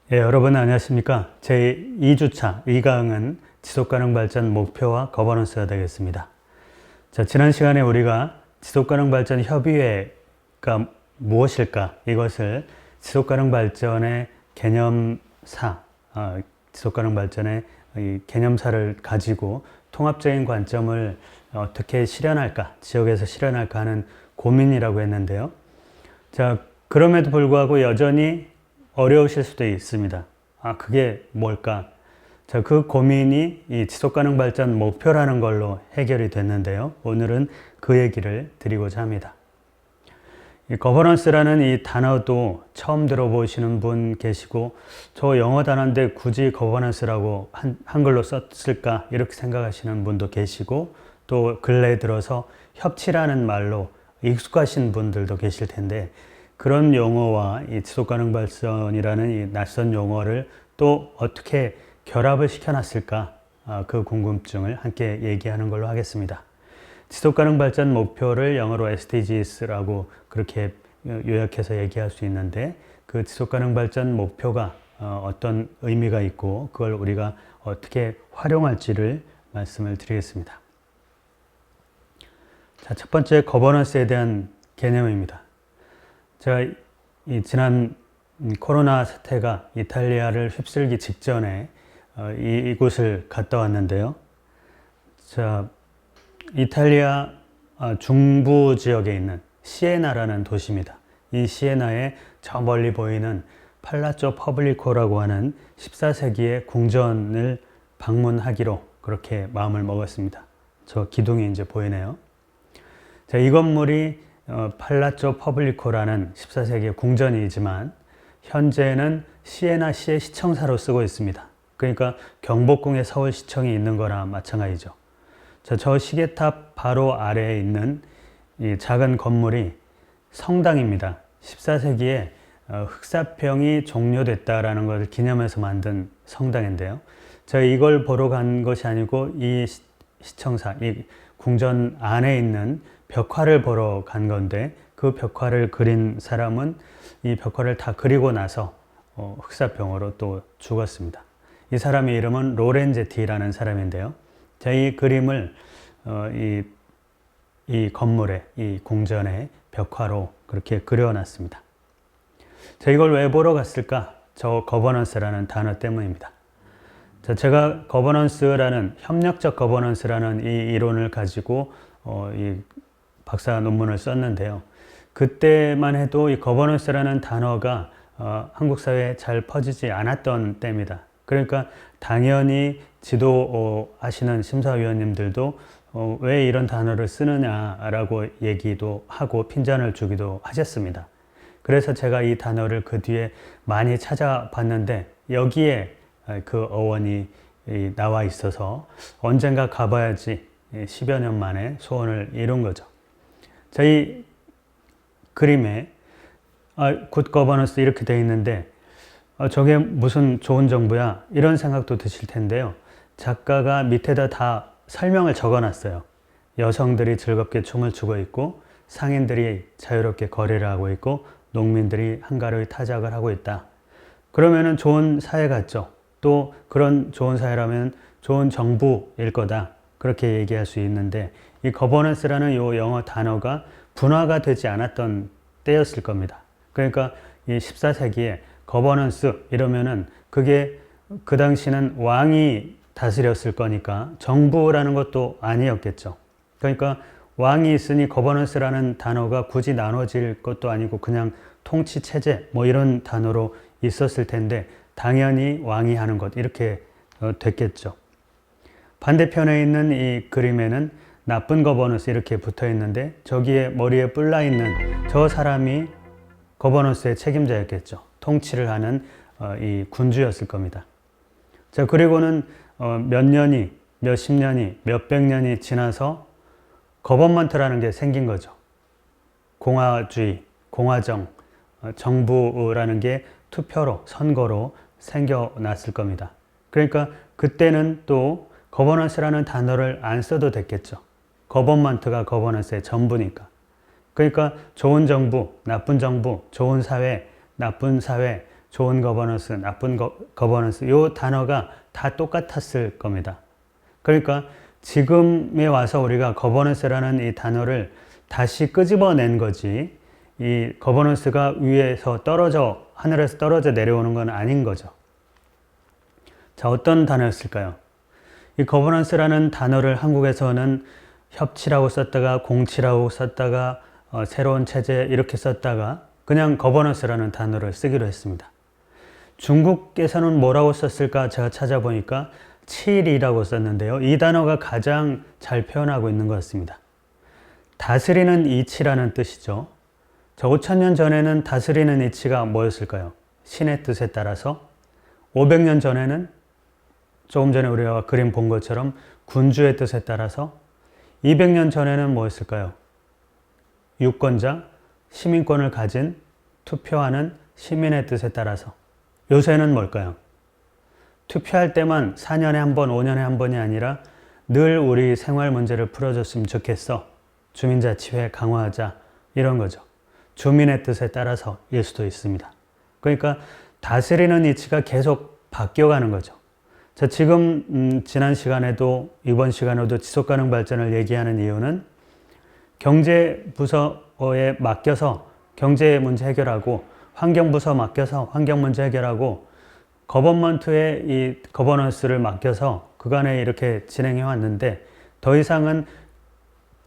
여러분 안녕하십니까? 제 2주차 이 강은 지속가능 발전 목표와 거버넌스가 되겠습니다. 자, 지난 시간에 우리가 지속가능 발전 협의회가 무엇일까? 이것을 지속가능 발전의 개념사, 지속가능 발전의 이 개념사를 가지고 통합적인 관점을 어떻게 실현할까? 지역에서 실현할까 하는 고민이라고 했는데요. 자, 그럼에도 불구하고 여전히 어려우실 수도 있습니다. 그게 뭘까? 자, 그 고민이 이 지속가능 발전 목표라는 걸로 해결이 됐는데요. 오늘은 그 얘기를 드리고자 합니다. 이 거버넌스라는 이 단어도 처음 들어보시는 분 계시고, 저 영어 단어인데 굳이 거버넌스라고 한글로 썼을까? 이렇게 생각하시는 분도 계시고, 또 근래에 들어서 협치라는 말로 익숙하신 분들도 계실 텐데, 그런 용어와 이 지속가능 발전이라는 이 낯선 용어를 또 어떻게 결합을 시켜놨을까? 그 궁금증을 함께 얘기하는 걸로 하겠습니다. 지속가능 발전 목표를 영어로 SDGs라고 그렇게 요약해서 얘기할 수 있는데, 그 지속가능 발전 목표가 어떤 의미가 있고 그걸 우리가 어떻게 활용할지를 말씀을 드리겠습니다. 자, 첫 번째 거버넌스에 대한 개념입니다. 제가 지난 코로나 사태가 이탈리아를 휩쓸기 직전에 이곳을 갔다 왔는데요. 자, 이탈리아 중부 지역에 있는 시에나라는 도시입니다. 이 시에나에 저 멀리 보이는 팔라조 퍼블리코라고 하는 14세기의 궁전을 방문하기로 그렇게 마음을 먹었습니다. 저 기둥이 이제 보이네요. 자, 이 건물이 팔라조 퍼블리코라는 14세기의 궁전이지만 현재는 시에나시의 시청사로 쓰고 있습니다. 그러니까 경복궁에 서울시청이 있는 거나 마찬가지죠. 자, 저 시계탑 바로 아래에 있는 이 작은 건물이 성당입니다. 14세기에 흑사병이 종료됐다라는 것을 기념해서 만든 성당인데요. 제가 이걸 보러 간 것이 아니고 이 시청사, 이 궁전 안에 있는 벽화를 보러 간 건데, 그 벽화를 그린 사람은 이 벽화를 다 그리고 나서 흑사병으로 또 죽었습니다. 이 사람의 이름은 로렌제티라는 사람인데요. 제가 이 그림을 이 건물에, 이 궁전의 벽화로 그렇게 그려놨습니다. 제가 이걸 왜 보러 갔을까? 저 거버넌스라는 단어 때문입니다. 자, 제가 거버넌스라는, 협력적 거버넌스라는 이 이론을 가지고 이 박사 논문을 썼는데요. 그때만 해도 이 거버넌스라는 단어가 한국 사회에 잘 퍼지지 않았던 때입니다. 그러니까 당연히 지도하시는 심사위원님들도 왜 이런 단어를 쓰느냐라고 얘기도 하고 핀잔을 주기도 하셨습니다. 그래서 제가 이 단어를 그 뒤에 많이 찾아봤는데 여기에 그 어원이 나와 있어서 언젠가 가봐야지 10여 년 만에 소원을 이룬 거죠. 저희 그림에 굿 거버넌스 이렇게 되어 있는데 저게 무슨 좋은 정부야? 이런 생각도 드실 텐데요. 작가가 밑에다 다 설명을 적어놨어요. 여성들이 즐겁게 춤을 추고 있고, 상인들이 자유롭게 거래를 하고 있고, 농민들이 한가로이 타작을 하고 있다. 그러면은 좋은 사회 같죠. 또 그런 좋은 사회라면 좋은 정부일 거다. 그렇게 얘기할 수 있는데, 이 거버넌스라는 이 영어 단어가 분화가 되지 않았던 때였을 겁니다. 그러니까 이 14세기에 거버넌스 이러면은 그게 그 당시는 왕이 다스렸을 거니까 정부라는 것도 아니었겠죠. 그러니까 왕이 있으니 거버넌스라는 단어가 굳이 나눠질 것도 아니고 그냥 통치 체제 뭐 이런 단어로 있었을 텐데 당연히 왕이 하는 것 이렇게 됐겠죠. 반대편에 있는 이 그림에는 나쁜 거버넌스 이렇게 붙어 있는데 저기에 머리에 뿔나 있는 저 사람이 거버넌스의 책임자였겠죠. 통치를 하는 이 군주였을 겁니다. 자, 그리고는 몇 년이, 몇십 년이, 몇백 년이 지나서 거버먼트라는 게 생긴 거죠. 공화주의, 공화정, 정부라는 게 투표로, 선거로 생겨났을 겁니다. 그러니까 그때는 또 거버넌스라는 단어를 안 써도 됐겠죠. 거버먼트가 거버넌스의 전부니까. 그러니까 좋은 정부, 나쁜 정부, 좋은 사회, 나쁜 사회, 좋은 거버넌스, 나쁜 거버넌스 이 단어가 다 똑같았을 겁니다. 그러니까 지금에 와서 우리가 거버넌스라는 이 단어를 다시 끄집어낸 거지 이 거버넌스가 위에서 하늘에서 떨어져 내려오는 건 아닌 거죠. 자, 어떤 단어였을까요? 이 거버넌스라는 단어를 한국에서는 협치라고 썼다가 공치라고 썼다가 새로운 체제 이렇게 썼다가 그냥 거버넌스라는 단어를 쓰기로 했습니다. 중국에서는 뭐라고 썼을까 제가 찾아보니까 칠이라고 썼는데요. 이 단어가 가장 잘 표현하고 있는 것 같습니다. 다스리는 이치라는 뜻이죠. 저 5,000년 전에는 다스리는 이치가 뭐였을까요? 신의 뜻에 따라서 500년 전에는 조금 전에 우리가 그림 본 것처럼 군주의 뜻에 따라서 200년 전에는 뭐였을까요? 유권자, 시민권을 가진 투표하는 시민의 뜻에 따라서 요새는 뭘까요? 투표할 때만 4년에 한 번, 5년에 한 번이 아니라 늘 우리 생활 문제를 풀어줬으면 좋겠어. 주민자치회 강화하자. 이런 거죠. 주민의 뜻에 따라서일 수도 있습니다. 그러니까 다스리는 이치가 계속 바뀌어가는 거죠. 자, 지금 지난 시간에도 이번 시간에도 지속가능 발전을 얘기하는 이유는 경제부서에 맡겨서 경제 문제 해결하고 환경부서 맡겨서 환경 문제 해결하고 거버먼트에 이 거버넌스를 맡겨서 그간에 이렇게 진행해 왔는데 더 이상은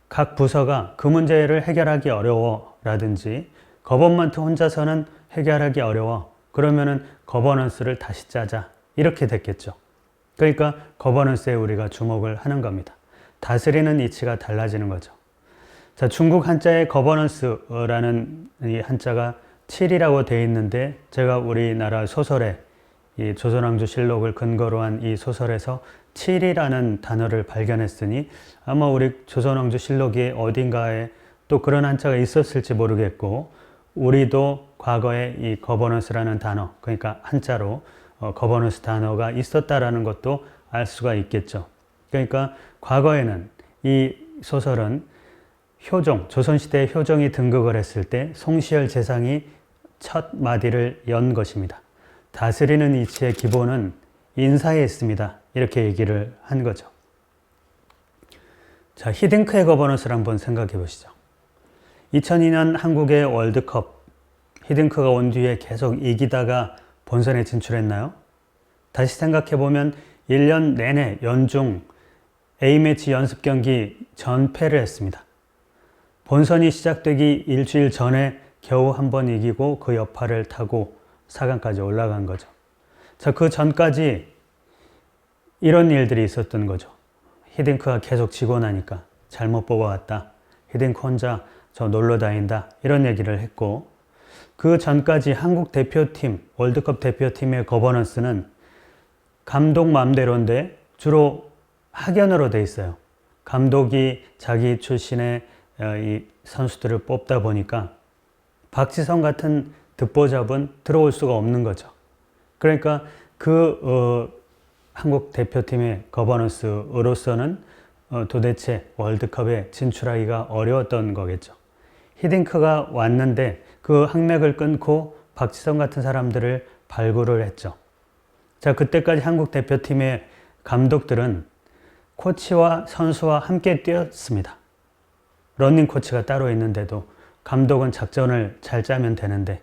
각 부서가 그 문제를 해결하기 어려워 라든지 거버먼트 혼자서는 해결하기 어려워 그러면은 거버넌스를 다시 짜자 이렇게 됐겠죠. 그러니까 거버넌스에 우리가 주목을 하는 겁니다. 다스리는 이치가 달라지는 거죠. 자, 중국 한자에 거버넌스라는 이 한자가 7이라고 되어 있는데 제가 우리나라 소설에 이 조선왕조실록을 근거로 한 이 소설에서 7이라는 단어를 발견했으니 아마 우리 조선왕조실록이 어딘가에 또 그런 한자가 있었을지 모르겠고 우리도 과거에 이 거버넌스라는 단어 그러니까 한자로 거버넌스 단어가 있었다라는 것도 알 수가 있겠죠. 그러니까 과거에는 이 소설은 효종, 조선시대의 효종이 등극을 했을 때 송시열 제상이 첫 마디를 연 것입니다. 다스리는 이치의 기본은 인사에 있습니다. 이렇게 얘기를 한 거죠. 자, 히딩크의 거버넌스를 한번 생각해 보시죠. 2002년 한국의 월드컵, 히딩크가 온 뒤에 계속 이기다가 본선에 진출했나요? 다시 생각해 보면 1년 내내 연중 A매치 연습 경기 전패를 했습니다. 본선이 시작되기 일주일 전에 겨우 한 번 이기고 그 여파를 타고 4강까지 올라간 거죠. 자, 그 전까지 이런 일들이 있었던 거죠. 히딩크가 계속 지고 나니까 잘못 뽑아왔다. 히딩크 혼자 저 놀러 다닌다. 이런 얘기를 했고 그 전까지 한국 대표팀, 월드컵 대표팀의 거버넌스는 감독 마음대로인데 주로 학연으로 돼 있어요. 감독이 자기 출신의 이 선수들을 뽑다 보니까 박지성 같은 듣보잡은 들어올 수가 없는 거죠. 그러니까 한국 대표팀의 거버넌스로서는 도대체 월드컵에 진출하기가 어려웠던 거겠죠. 히딩크가 왔는데 그 항맥을 끊고 박지성 같은 사람들을 발굴을 했죠. 자, 그때까지 한국 대표팀의 감독들은 코치와 선수와 함께 뛰었습니다. 러닝 코치가 따로 있는데도 감독은 작전을 잘 짜면 되는데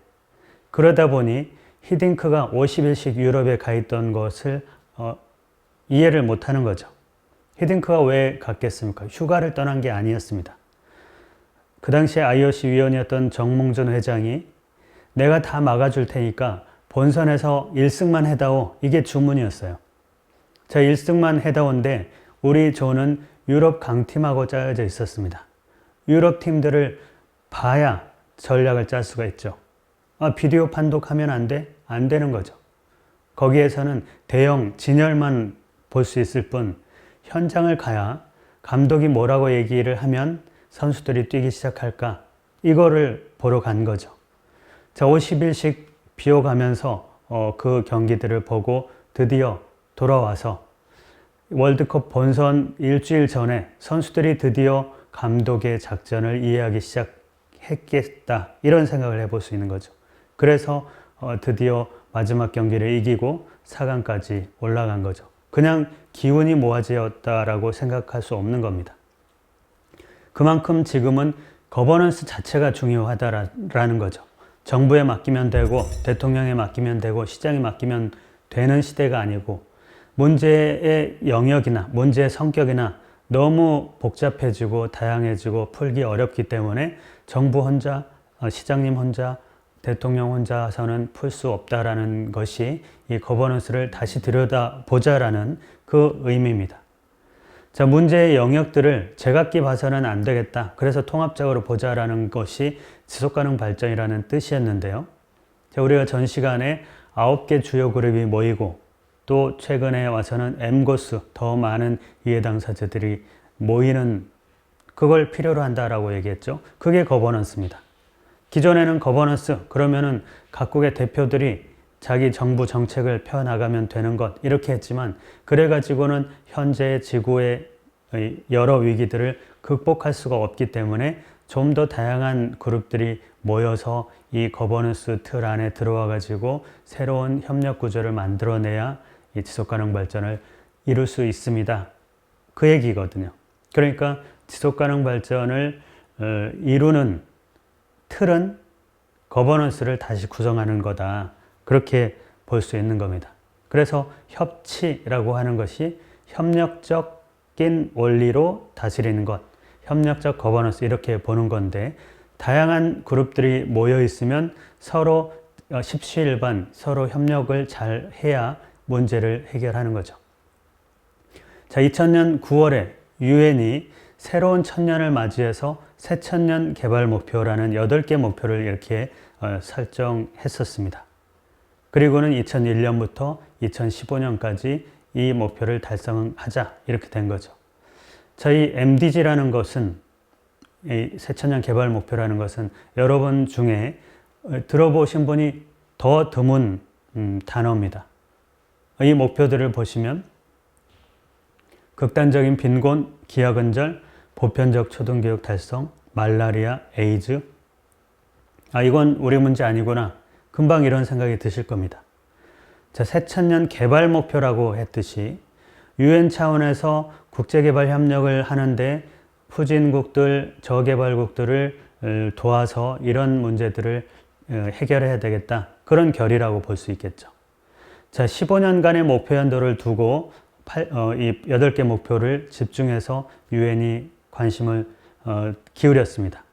그러다 보니 히딩크가 50일씩 유럽에 가 있던 것을 이해를 못하는 거죠. 히딩크가 왜 갔겠습니까? 휴가를 떠난 게 아니었습니다. 그 당시에 IOC 위원이었던 정몽준 회장이 내가 다 막아줄 테니까 본선에서 1승만 해다오. 이게 주문이었어요. 자, 1승만 해다오인데 우리 조는 유럽 강팀하고 짜여져 있었습니다. 유럽 팀들을 봐야 전략을 짤 수가 있죠. 비디오 판독하면 안 돼? 안 되는 거죠. 거기에서는 대형 진열만 볼 수 있을 뿐 현장을 가야 감독이 뭐라고 얘기를 하면 선수들이 뛰기 시작할까? 이거를 보러 간 거죠. 자, 50일씩 비워가면서 그 경기들을 보고 드디어 돌아와서 월드컵 본선 일주일 전에 선수들이 드디어 감독의 작전을 이해하기 시작했겠다. 이런 생각을 해볼 수 있는 거죠. 그래서 드디어 마지막 경기를 이기고 4강까지 올라간 거죠. 그냥 기운이 모아지었다라고 생각할 수 없는 겁니다. 그만큼 지금은 거버넌스 자체가 중요하다라는 거죠. 정부에 맡기면 되고 대통령에 맡기면 되고 시장에 맡기면 되는 시대가 아니고 문제의 영역이나 문제의 성격이나 너무 복잡해지고 다양해지고 풀기 어렵기 때문에 정부 혼자, 시장님 혼자, 대통령 혼자서는 풀 수 없다라는 것이 이 거버넌스를 다시 들여다보자라는 그 의미입니다. 자, 문제의 영역들을 제각기 봐서는 안 되겠다. 그래서 통합적으로 보자라는 것이 지속가능 발전이라는 뜻이었는데요. 자, 우리가 전 시간에 9개 주요 그룹이 모이고 또 최근에 와서는 M고수, 더 많은 이해 당사자들이 모이는 그걸 필요로 한다라고 얘기했죠. 그게 거버넌스입니다. 기존에는 거버넌스, 그러면은 각국의 대표들이 자기 정부 정책을 펴나가면 되는 것, 이렇게 했지만, 그래가지고는 현재 지구의 여러 위기들을 극복할 수가 없기 때문에 좀 더 다양한 그룹들이 모여서 이 거버넌스 틀 안에 들어와가지고 새로운 협력 구조를 만들어내야 이 지속가능 발전을 이룰 수 있습니다. 그 얘기거든요. 그러니까 지속가능 발전을 이루는 틀은 거버넌스를 다시 구성하는 거다. 그렇게 볼 수 있는 겁니다. 그래서 협치라고 하는 것이 협력적인 원리로 다스리는 것, 협력적 거버넌스 이렇게 보는 건데, 다양한 그룹들이 모여 있으면 서로 십시일반 서로 협력을 잘 해야 문제를 해결하는 거죠. 자, 2000년 9월에 유엔이 새로운 천년을 맞이해서 새천년 개발 목표라는 8개 목표를 이렇게 설정했었습니다. 그리고는 2001년부터 2015년까지 이 목표를 달성하자 이렇게 된 거죠. 저희 MDG라는 것은, 이 새천년 개발 목표라는 것은 여러분 중에 들어보신 분이 더 드문 단어입니다. 이 목표들을 보시면 극단적인 빈곤, 기아근절, 보편적 초등교육 달성, 말라리아, 에이즈. 이건 우리 문제 아니구나. 금방 이런 생각이 드실 겁니다. 자, 새천년 개발 목표라고 했듯이 유엔 차원에서 국제개발 협력을 하는데 후진국들, 저개발국들을 도와서 이런 문제들을 해결해야 되겠다. 그런 결의라고 볼 수 있겠죠. 자, 15년간의 목표 연도를 두고 이 8개 목표를 집중해서 유엔이 관심을 기울였습니다.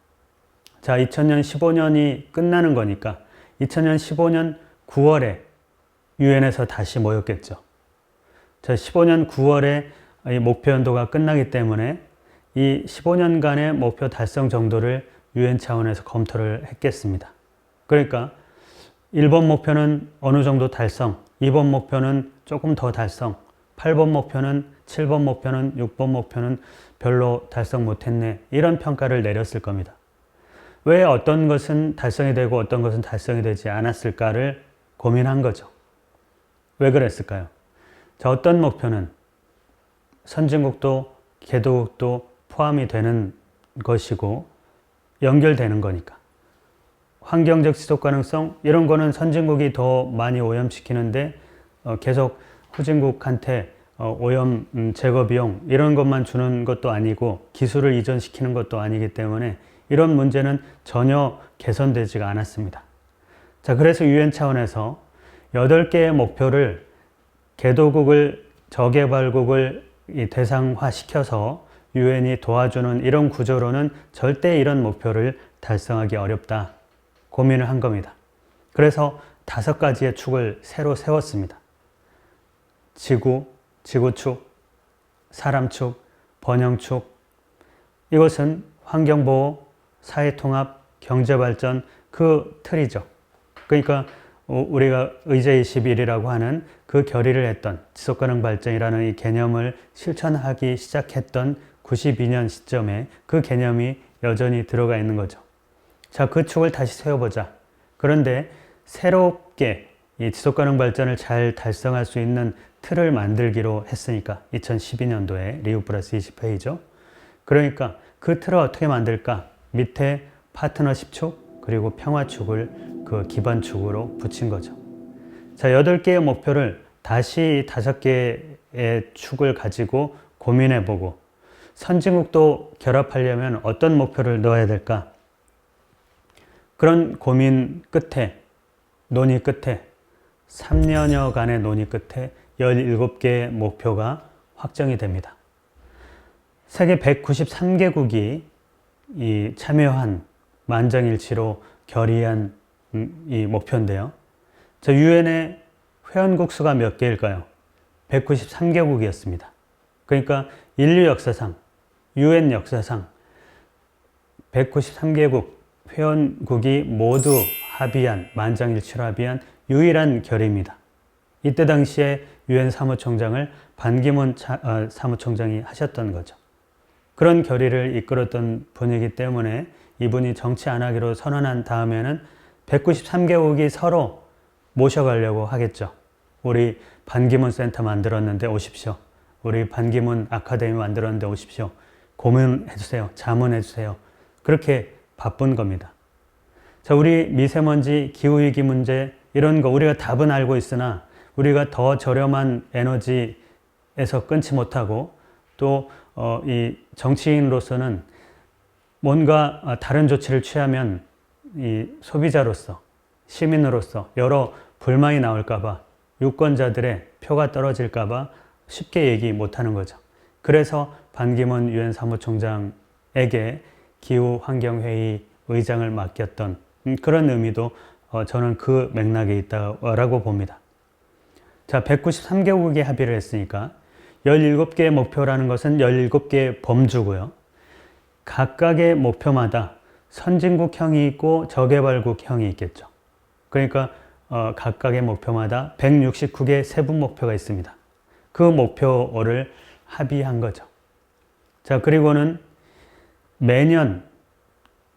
자, 2000년 15년이 끝나는 거니까 2000년 15년 9월에 유엔에서 다시 모였겠죠. 자, 15년 9월에 이 목표 연도가 끝나기 때문에 이 15년간의 목표 달성 정도를 유엔 차원에서 검토를 했겠습니다. 그러니까 1번 목표는 어느 정도 달성, 2번 목표는 조금 더 달성, 8번 목표는, 7번 목표는, 6번 목표는 별로 달성 못했네. 이런 평가를 내렸을 겁니다. 왜 어떤 것은 달성이 되고 어떤 것은 달성이 되지 않았을까를 고민한 거죠. 왜 그랬을까요? 자, 어떤 목표는 선진국도 개도국도 포함이 되는 것이고 연결되는 거니까. 환경적 지속 가능성 이런 거는 선진국이 더 많이 오염시키는데 계속 후진국한테 오염 제거 비용 이런 것만 주는 것도 아니고 기술을 이전시키는 것도 아니기 때문에 이런 문제는 전혀 개선되지가 않았습니다. 자, 그래서 유엔 차원에서 8개의 목표를 개도국을 저개발국을 대상화시켜서 유엔이 도와주는 이런 구조로는 절대 이런 목표를 달성하기 어렵다. 고민을 한 겁니다. 그래서 5가지의 축을 새로 세웠습니다. 지구, 지구축, 사람축, 번영축. 이것은 환경보호, 사회통합, 경제발전 그 틀이죠. 그러니까 우리가 의제21이라고 하는 그 결의를 했던 지속가능 발전이라는 이 개념을 실천하기 시작했던 92년 시점에 그 개념이 여전히 들어가 있는 거죠. 자, 그 축을 다시 세워보자. 그런데 새롭게 이 지속가능 발전을 잘 달성할 수 있는 틀을 만들기로 했으니까 2012년도에 리우 플러스 20회의죠. 그러니까 그 틀을 어떻게 만들까? 밑에 파트너십 축 그리고 평화축을 그 기반축으로 붙인 거죠. 자, 8개의 목표를 다시 5개의 축을 가지고 고민해 보고 선진국도 결합하려면 어떤 목표를 넣어야 될까? 그런 고민 끝에, 논의 끝에 3년여간의 논의 끝에 17개의 목표가 확정이 됩니다. 세계 193개국이 참여한 만장일치로 결의한 이 목표인데요. 유엔의 회원국 수가 몇 개일까요? 193개국이었습니다. 그러니까 인류 역사상, 유엔 역사상 193개국 회원국이 모두 합의한, 만장일치로 합의한 유일한 결의입니다. 이때 당시에 유엔 사무총장을 반기문 사무총장이 하셨던 거죠. 그런 결의를 이끌었던 분이기 때문에 이분이 정치 안 하기로 선언한 다음에는 193개국이 서로 모셔가려고 하겠죠. 우리 반기문 센터 만들었는데 오십시오. 우리 반기문 아카데미 만들었는데 오십시오. 고문해주세요. 자문해주세요. 그렇게 바쁜 겁니다. 자, 우리 미세먼지, 기후위기 문제 이런 거 우리가 답은 알고 있으나 우리가 더 저렴한 에너지에서 끊지 못하고 또 이 정치인으로서는 뭔가 다른 조치를 취하면 이 소비자로서 시민으로서 여러 불만이 나올까봐 유권자들의 표가 떨어질까봐 쉽게 얘기 못하는 거죠. 그래서 반기문 유엔 사무총장에게 기후환경회의 의장을 맡겼던 그런 의미도 저는 그 맥락에 있다고 봅니다. 자, 193개국이 합의를 했으니까 17개의 목표라는 것은 17개의 범주고요. 각각의 목표마다 선진국형이 있고 저개발국형이 있겠죠. 그러니까 각각의 목표마다 169개의 세부 목표가 있습니다. 그 목표를 합의한 거죠. 자, 그리고는 매년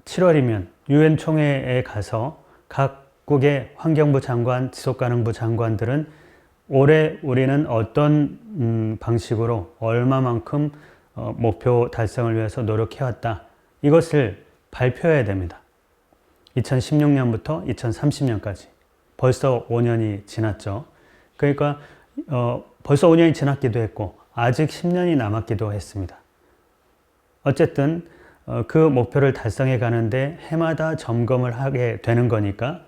7월이면 유엔 총회에 가서 각국의 환경부 장관, 지속가능부 장관들은 올해 우리는 어떤 방식으로 얼마만큼 목표 달성을 위해서 노력해왔다. 이것을 발표해야 됩니다. 2016년부터 2030년까지. 벌써 5년이 지났죠. 그러니까 벌써 5년이 지났기도 했고 아직 10년이 남았기도 했습니다. 어쨌든 그 목표를 달성해 가는데 해마다 점검을 하게 되는 거니까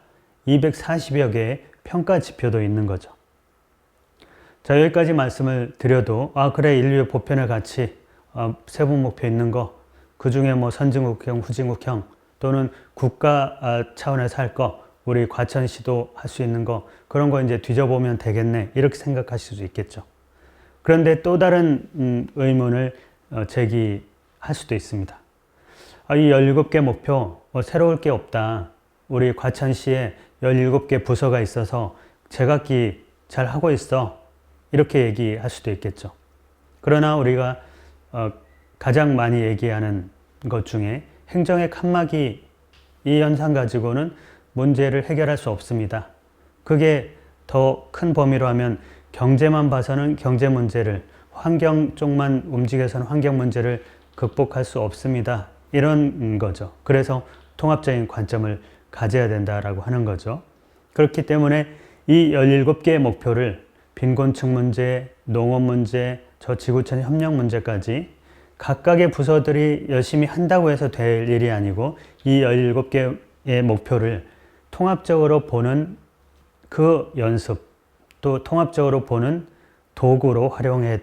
240여 개의 평가 지표도 있는 거죠. 자, 여기까지 말씀을 드려도 그래, 인류 보편의 가치, 세부 목표 있는 거, 그 중에 뭐 선진국형, 후진국형 또는 국가 차원에서 할 거, 우리 과천시도 할 수 있는 거, 그런 거 이제 뒤져보면 되겠네, 이렇게 생각하실 수 있겠죠. 그런데 또 다른 의문을 제기할 수도 있습니다. 이 17개 목표 새로울 게 없다. 우리 과천시에 17개 부서가 있어서 제각기 잘 하고 있어. 이렇게 얘기할 수도 있겠죠. 그러나 우리가 가장 많이 얘기하는 것 중에 행정의 칸막이, 이 현상 가지고는 문제를 해결할 수 없습니다. 그게 더 큰 범위로 하면 경제만 봐서는 경제 문제를, 환경 쪽만 움직여서는 환경 문제를 극복할 수 없습니다. 이런 거죠. 그래서 통합적인 관점을 가져야 된다라고 하는 거죠. 그렇기 때문에 이 17개의 목표를 빈곤층 문제, 농업 문제, 저지구촌 협력 문제까지 각각의 부서들이 열심히 한다고 해서 될 일이 아니고 이 17개의 목표를 통합적으로 보는 그 연습, 또 통합적으로 보는 도구로 활용해야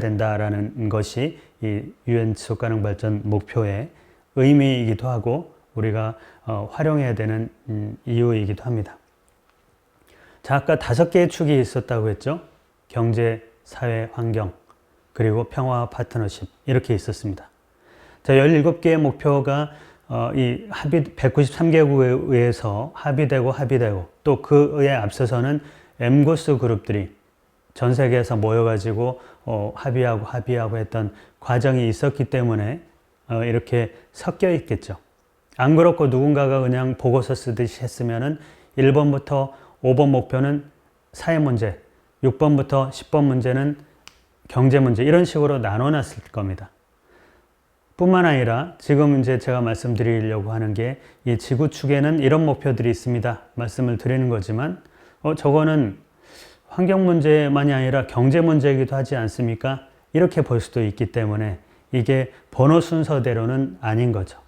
된다라는 것이 이 유엔 지속가능 발전 목표의 의미이기도 하고 우리가 활용해야 되는 이유이기도 합니다. 자, 아까 5개의 축이 있었다고 했죠. 경제, 사회, 환경, 그리고 평화와 파트너십 이렇게 있었습니다. 자, 17개의 목표가 이 193개국에 의해서 합의되고 또 그에 앞서서는 엠고스 그룹들이 전 세계에서 모여가지고 합의하고 했던 과정이 있었기 때문에 이렇게 섞여 있겠죠. 안 그렇고 누군가가 그냥 보고서 쓰듯이 했으면은 1번부터 5번 목표는 사회 문제, 6번부터 10번 문제는 경제 문제, 이런 식으로 나눠놨을 겁니다. 뿐만 아니라 지금 이제 제가 말씀드리려고 하는 게 이 지구 축에는 이런 목표들이 있습니다. 말씀을 드리는 거지만 저거는 환경 문제만이 아니라 경제 문제이기도 하지 않습니까? 이렇게 볼 수도 있기 때문에 이게 번호 순서대로는 아닌 거죠.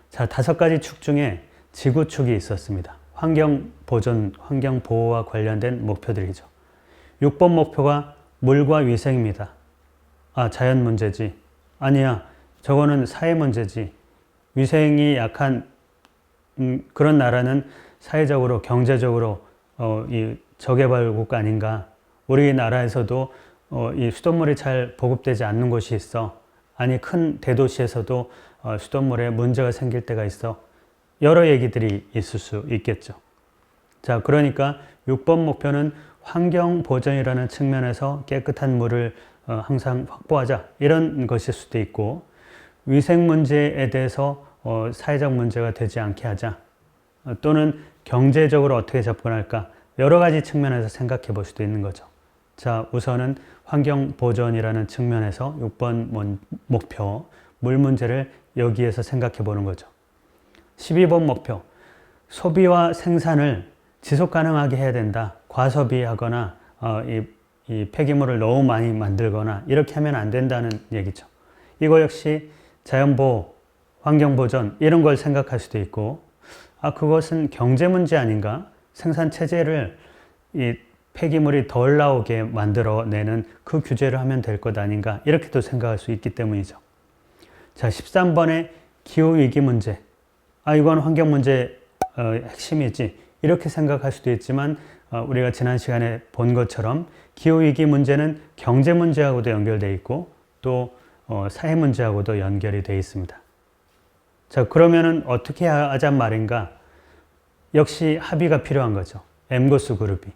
자, 5가지 축 중에 지구축이 있었습니다. 환경 보존, 환경 보호와 관련된 목표들이죠. 6번 목표가 물과 위생입니다. 자연 문제지. 아니야, 저거는 사회 문제지. 위생이 약한 그런 나라는 사회적으로, 경제적으로 이 저개발 국가 아닌가. 우리나라에서도 이 수돗물이 잘 보급되지 않는 곳이 있어. 아니, 큰 대도시에서도 수돗물에 문제가 생길 때가 있어. 여러 얘기들이 있을 수 있겠죠. 자, 그러니까 6번 목표는 환경 보전이라는 측면에서 깨끗한 물을 항상 확보하자, 이런 것일 수도 있고, 위생 문제에 대해서 사회적 문제가 되지 않게 하자, 또는 경제적으로 어떻게 접근할까, 여러 가지 측면에서 생각해 볼 수도 있는 거죠. 자, 우선은 환경 보전이라는 측면에서 6번 목표, 물 문제를 여기에서 생각해 보는 거죠. 12번 목표, 소비와 생산을 지속 가능하게 해야 된다. 과소비하거나 이 폐기물을 너무 많이 만들거나 이렇게 하면 안 된다는 얘기죠. 이거 역시 자연보호, 환경보전 이런 걸 생각할 수도 있고, 그것은 경제 문제 아닌가? 생산체제를 이 폐기물이 덜 나오게 만들어내는 그 규제를 하면 될 것 아닌가? 이렇게도 생각할 수 있기 때문이죠. 자, 13번의 기후위기 문제. 이건 환경 문제 핵심이지. 이렇게 생각할 수도 있지만 우리가 지난 시간에 본 것처럼 기후위기 문제는 경제 문제하고도 연결되어 있고 또 사회 문제하고도 연결이 되어 있습니다. 자, 그러면은 어떻게 하잔 말인가? 역시 합의가 필요한 거죠. 엠고스 그룹이.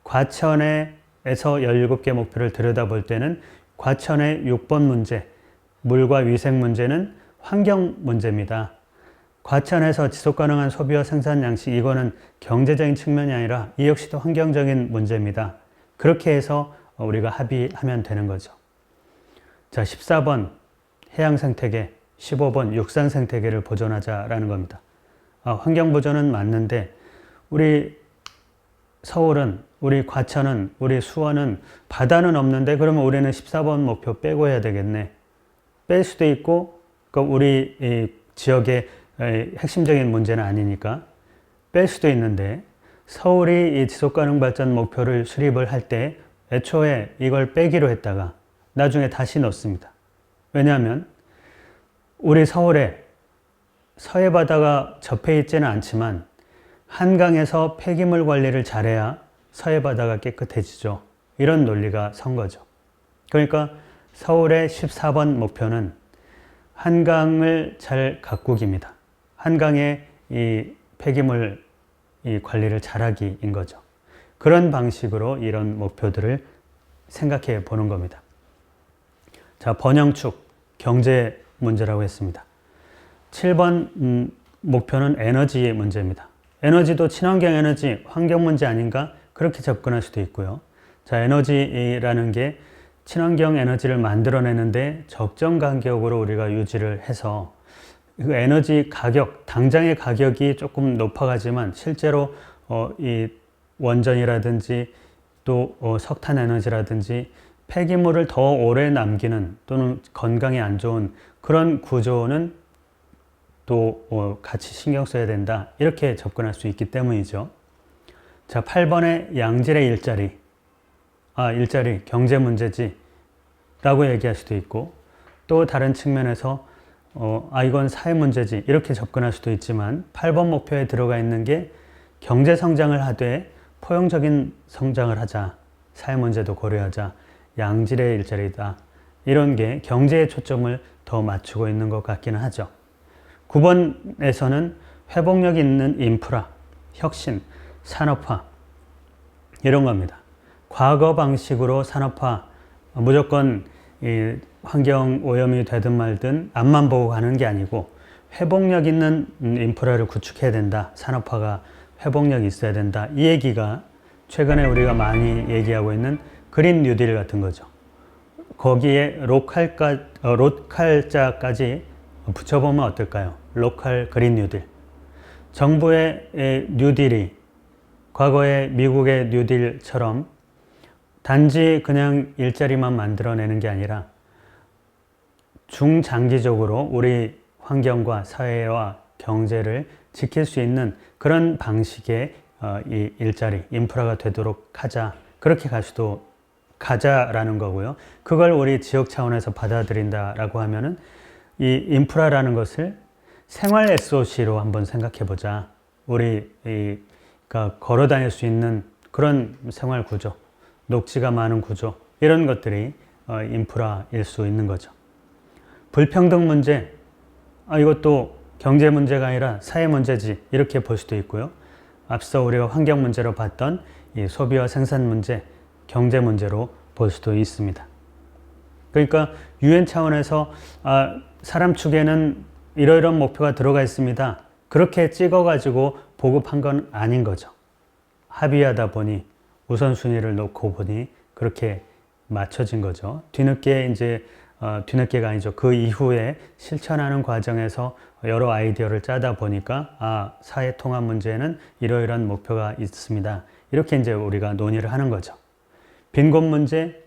과천에서 17개 목표를 들여다볼 때는 과천의 6번 문제, 물과 위생 문제는 환경 문제입니다. 과천에서 지속가능한 소비와 생산 양식, 이거는 경제적인 측면이 아니라 이 역시도 환경적인 문제입니다. 그렇게 해서 우리가 합의하면 되는 거죠. 자, 14번 해양 생태계, 15번 육산 생태계를 보존하자라는 겁니다. 환경 보존은 맞는데 우리 서울은, 우리 과천은, 우리 수원은 바다는 없는데 그러면 우리는 14번 목표 빼고 해야 되겠네. 뺄 수도 있고, 우리 이 지역의 핵심적인 문제는 아니니까 뺄 수도 있는데, 서울이 이 지속가능 발전 목표를 수립을 할 때 애초에 이걸 빼기로 했다가 나중에 다시 넣습니다. 왜냐하면 우리 서울에 서해 바다가 접해 있지는 않지만 한강에서 폐기물 관리를 잘해야 서해 바다가 깨끗해지죠. 이런 논리가 선 거죠. 그러니까 서울의 14번 목표는 한강을 잘 가꾸기입니다. 한강의 이 폐기물 이 관리를 잘하기인 거죠. 그런 방식으로 이런 목표들을 생각해 보는 겁니다. 자, 번영축, 경제 문제라고 했습니다. 7번 목표는 에너지 문제입니다. 에너지도 친환경 에너지, 환경 문제 아닌가? 그렇게 접근할 수도 있고요. 자, 에너지라는 게 친환경 에너지를 만들어내는데 적정 간격으로 우리가 유지를 해서 그 에너지 가격, 당장의 가격이 조금 높아가지만 실제로 이 원전이라든지 또 석탄 에너지라든지 폐기물을 더 오래 남기는 또는 건강에 안 좋은 그런 구조는 또 같이 신경 써야 된다. 이렇게 접근할 수 있기 때문이죠. 자, 8번의 양질의 일자리. 일자리 경제 문제지 라고 얘기할 수도 있고, 또 다른 측면에서 이건 사회 문제지 이렇게 접근할 수도 있지만 8번 목표에 들어가 있는 게 경제 성장을 하되 포용적인 성장을 하자, 사회 문제도 고려하자, 양질의 일자리다, 이런 게 경제에 초점을 더 맞추고 있는 것 같기는 하죠. 9번에서는 회복력 있는 인프라, 혁신, 산업화 이런 겁니다. 과거 방식으로 산업화, 무조건 이 환경 오염이 되든 말든 앞만 보고 가는 게 아니고 회복력 있는 인프라를 구축해야 된다. 산업화가 회복력이 있어야 된다. 이 얘기가 최근에 우리가 많이 얘기하고 있는 그린 뉴딜 같은 거죠. 거기에 로컬자까지 붙여보면 어떨까요? 로컬 그린 뉴딜. 정부의 뉴딜이 과거의 미국의 뉴딜처럼 단지 그냥 일자리만 만들어내는 게 아니라 중장기적으로 우리 환경과 사회와 경제를 지킬 수 있는 그런 방식의 이 일자리, 인프라가 되도록 하자. 그렇게 가자라는 거고요. 그걸 우리 지역 차원에서 받아들인다라고 하면은 이 인프라라는 것을 생활 SOC로 한번 생각해 보자. 그러니까 걸어 다닐 수 있는 그런 생활 구조, 녹지가 많은 구조, 이런 것들이 인프라일 수 있는 거죠. 불평등 문제, 이것도 경제 문제가 아니라 사회 문제지, 이렇게 볼 수도 있고요. 앞서 우리가 환경 문제로 봤던 이 소비와 생산 문제, 경제 문제로 볼 수도 있습니다. 그러니까 UN 차원에서 사람 축에는 이러이러한 목표가 들어가 있습니다. 그렇게 찍어가지고 보급한 건 아닌 거죠. 합의하다 보니 우선순위를 놓고 보니 그렇게 맞춰진 거죠. 뒤늦게가 아니죠. 그 이후에 실천하는 과정에서 여러 아이디어를 짜다 보니까 사회 통합 문제에는 이러이러한 목표가 있습니다. 이렇게 이제 우리가 논의를 하는 거죠. 빈곤 문제,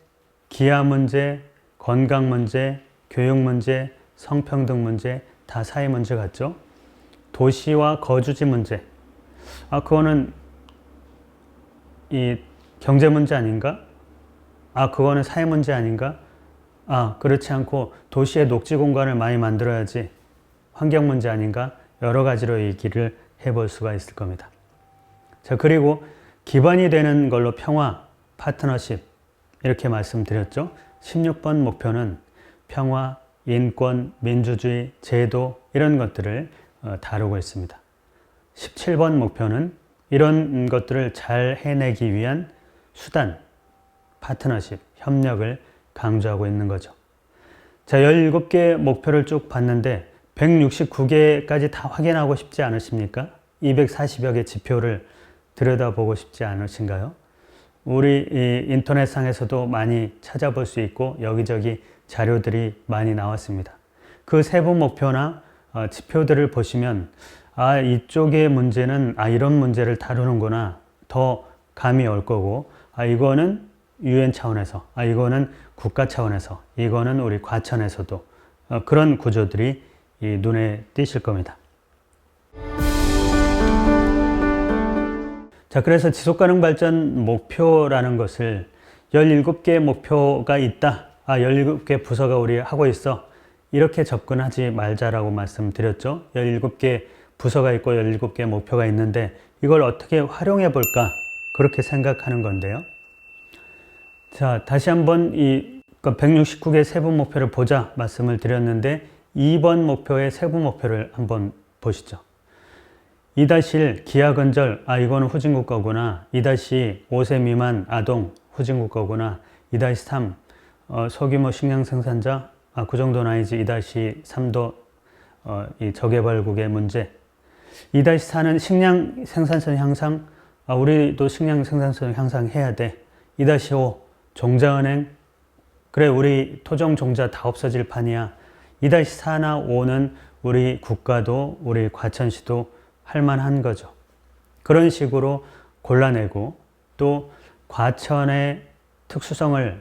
기아 문제, 건강 문제, 교육 문제, 성평등 문제 다 사회 문제 같죠. 도시와 거주지 문제, 그거는 이 경제 문제 아닌가? 그거는 사회 문제 아닌가? 그렇지 않고 도시의 녹지 공간을 많이 만들어야지 환경 문제 아닌가? 여러 가지로 얘기를 해볼 수가 있을 겁니다. 자, 그리고 기반이 되는 걸로 평화, 파트너십 이렇게 말씀드렸죠. 16번 목표는 평화, 인권, 민주주의, 제도 이런 것들을 다루고 있습니다. 17번 목표는 이런 것들을 잘 해내기 위한 수단, 파트너십, 협력을 강조하고 있는 거죠. 자, 17개 목표를 쭉 봤는데 169개까지 다 확인하고 싶지 않으십니까? 240여 개 지표를 들여다보고 싶지 않으신가요? 우리 인터넷상에서도 많이 찾아볼 수 있고 여기저기 자료들이 많이 나왔습니다. 그 세부 목표나 지표들을 보시면 이쪽의 문제는 이런 문제를 다루는구나 더 감이 올 거고 이거는 UN 차원에서 이거는 국가 차원에서 이거는 우리 과천에서도 그런 구조들이 눈에 띄실 겁니다. 자, 그래서 지속가능 발전 목표라는 것을 17개 목표가 있다. 17개 부서가 우리 하고 있어. 이렇게 접근하지 말자라고 말씀드렸죠. 17개 부서가 있고 17개 목표가 있는데 이걸 어떻게 활용해 볼까? 그렇게 생각하는 건데요. 자, 다시 한번 169개 세부 목표를 보자 말씀을 드렸는데 2번 목표의 세부 목표를 한번 보시죠. 2-1 기하건절, 이거는 후진국 거구나. 2-2 5세 미만 아동 후진국 거구나. 2-3 소규모 식량 생산자, 그 정도는 아니지. 2-3도 이 저개발국의 문제. 2-4는 식량 생산성 향상, 우리도 식량 생산성 향상해야 돼. 2-5 종자은행, 그래 우리 토종 종자 다 없어질 판이야. 2-4나 5는 우리 국가도 우리 과천시도 할만한 거죠. 그런 식으로 골라내고 또 과천의 특수성을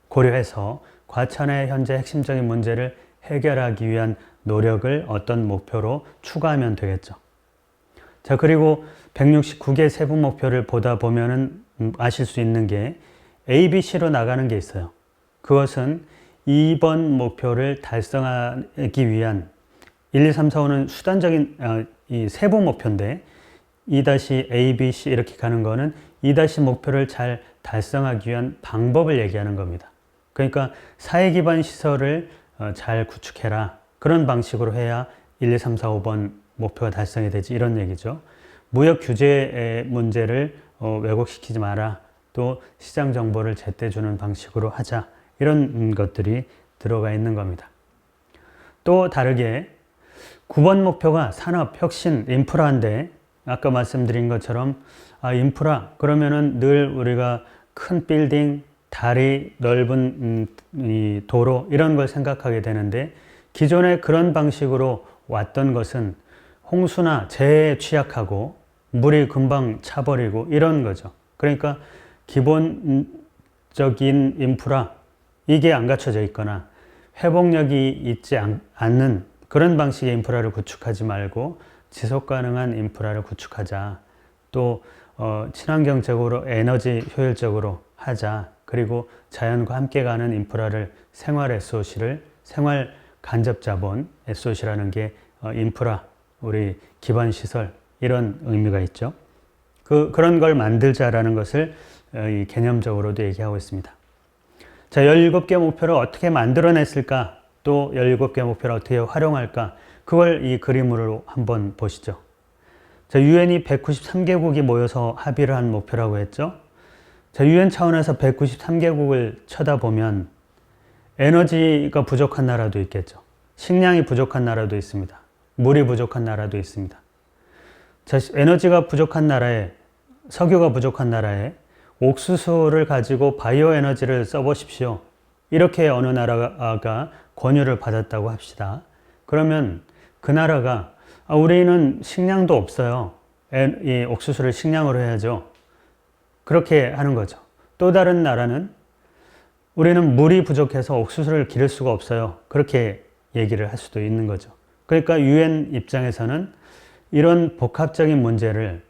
고려해서 과천의 현재 핵심적인 문제를 해결하기 위한 노력을 어떤 목표로 추가하면 되겠죠. 자, 그리고 169개 세부 목표를 보다 보면은 아실 수 있는 게 A, B, C로 나가는 게 있어요. 그것은 2번 목표를 달성하기 위한 1, 2, 3, 4, 5는 수단적인 이 세부 목표인데 2-A, B, C 이렇게 가는 거는 2- 목표를 잘 달성하기 위한 방법을 얘기하는 겁니다. 그러니까 사회 기반 시설을 잘 구축해라. 그런 방식으로 해야 1, 2, 3, 4, 5번 목표가 달성이 되지 이런 얘기죠. 무역 규제의 문제를 왜곡시키지 마라. 또 시장 정보를 제때 주는 방식으로 하자. 이런 것들이 들어가 있는 겁니다. 또 다르게 9번 목표가 산업, 혁신, 인프라인데 아까 말씀드린 것처럼 인프라 그러면은 늘 우리가 큰 빌딩, 다리, 넓은 이 도로 이런 걸 생각하게 되는데 기존에 그런 방식으로 왔던 것은 홍수나 재해에 취약하고 물이 금방 차버리고 이런 거죠. 그러니까 기본적인 인프라, 이게 안 갖춰져 있거나 회복력이 있지 않는 그런 방식의 인프라를 구축하지 말고 지속 가능한 인프라를 구축하자. 또 친환경적으로 에너지 효율적으로 하자. 그리고 자연과 함께 가는 인프라를 생활 SOC를 생활 간접 자본 SOC라는 게 인프라, 우리 기반 시설 이런 의미가 있죠. 그런 걸 만들자라는 것을 이 개념적으로도 얘기하고 있습니다. 자, 17개 목표를 어떻게 만들어냈을까? 또 17개 목표를 어떻게 활용할까? 그걸 이 그림으로 한번 보시죠. 자, 유엔이 193개국이 모여서 합의를 한 목표라고 했죠. 자, 유엔 차원에서 193개국을 쳐다보면 에너지가 부족한 나라도 있겠죠. 식량이 부족한 나라도 있습니다. 물이 부족한 나라도 있습니다. 자, 에너지가 부족한 나라에, 석유가 부족한 나라에 옥수수를 가지고 바이오 에너지를 써보십시오. 이렇게 어느 나라가 권유를 받았다고 합시다. 그러면 그 나라가 우리는 식량도 없어요. 이 옥수수를 식량으로 해야죠. 그렇게 하는 거죠. 또 다른 나라는 우리는 물이 부족해서 옥수수를 기를 수가 없어요. 그렇게 얘기를 할 수도 있는 거죠. 그러니까 유엔 입장에서는 이런 복합적인 문제를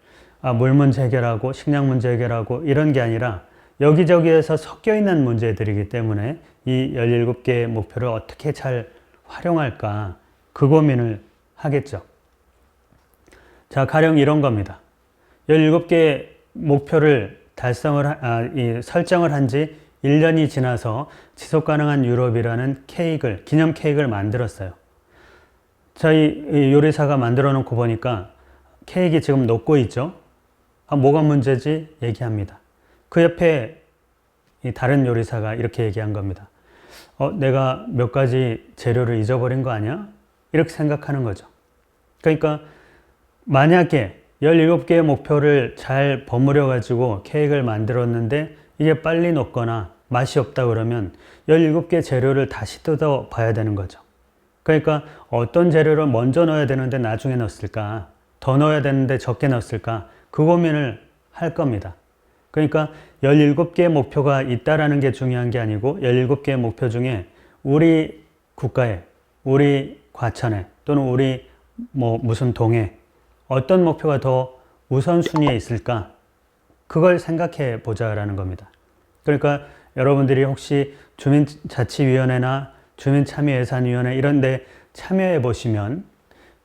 물 문제 해결하고 식량 문제 해결하고 이런 게 아니라 여기저기에서 섞여 있는 문제들이기 때문에 이 17개의 목표를 어떻게 잘 활용할까 그 고민을 하겠죠. 자, 가령 이런 겁니다. 17개 목표를 설정을 한 지 1년이 지나서 지속가능한 유럽이라는 기념 케이크를 만들었어요. 자, 이 요리사가 만들어 놓고 보니까 케이크 지금 녹고 있죠? 뭐가 문제지? 얘기합니다. 그 옆에 이 다른 요리사가 이렇게 얘기한 겁니다. 내가 몇 가지 재료를 잊어버린 거 아니야? 이렇게 생각하는 거죠. 그러니까 만약에 17개의 목표를 잘 버무려 가지고 케이크를 만들었는데 이게 빨리 녹거나 맛이 없다 그러면 17개 재료를 다시 뜯어 봐야 되는 거죠. 그러니까 어떤 재료를 먼저 넣어야 되는데 나중에 넣었을까? 더 넣어야 되는데 적게 넣었을까? 그 고민을 할 겁니다. 그러니까 17개의 목표가 있다라는 게 중요한 게 아니고 17개의 목표 중에 우리 국가에, 우리 과천에 또는 우리 무슨 동에 어떤 목표가 더 우선순위에 있을까? 그걸 생각해 보자라는 겁니다. 그러니까 여러분들이 혹시 주민자치위원회나 주민참여예산위원회 이런 데 참여해 보시면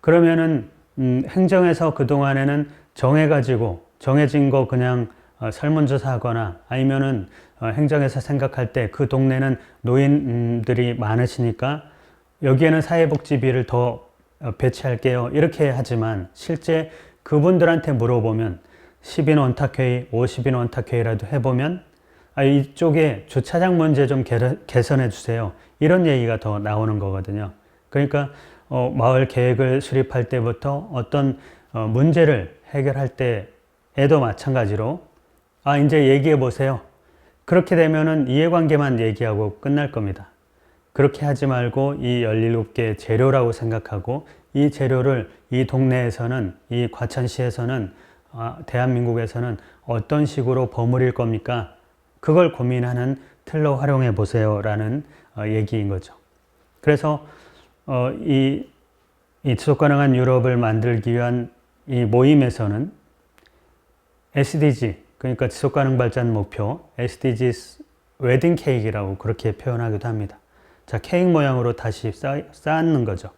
그러면은 행정에서 그동안에는 정해진 거 그냥 설문조사 하거나 아니면은 행정에서 생각할 때 그 동네는 노인들이 많으시니까 여기에는 사회복지비를 더 배치할게요. 이렇게 하지만 실제 그분들한테 물어보면 10인 원탁회의, 50인 원탁회의라도 해보면 이쪽에 주차장 문제 좀 개선해 주세요. 이런 얘기가 더 나오는 거거든요. 그러니까 마을 계획을 수립할 때부터 어떤 문제를 해결할 때에도 마찬가지로 이제 얘기해 보세요. 그렇게 되면은 이해관계만 얘기하고 끝날 겁니다. 그렇게 하지 말고 이 17개 재료라고 생각하고 이 재료를 이 동네에서는 이 과천시에서는 대한민국에서는 어떤 식으로 버무릴 겁니까? 그걸 고민하는 틀로 활용해 보세요 라는 얘기인 거죠. 그래서 이 지속가능한 유럽을 만들기 위한 이 모임에서는 SDG, 그러니까 지속가능 발전 목표, SDGs 웨딩 케이크라고 그렇게 표현하기도 합니다. 자, 케이크 모양으로 다시 쌓는 거죠.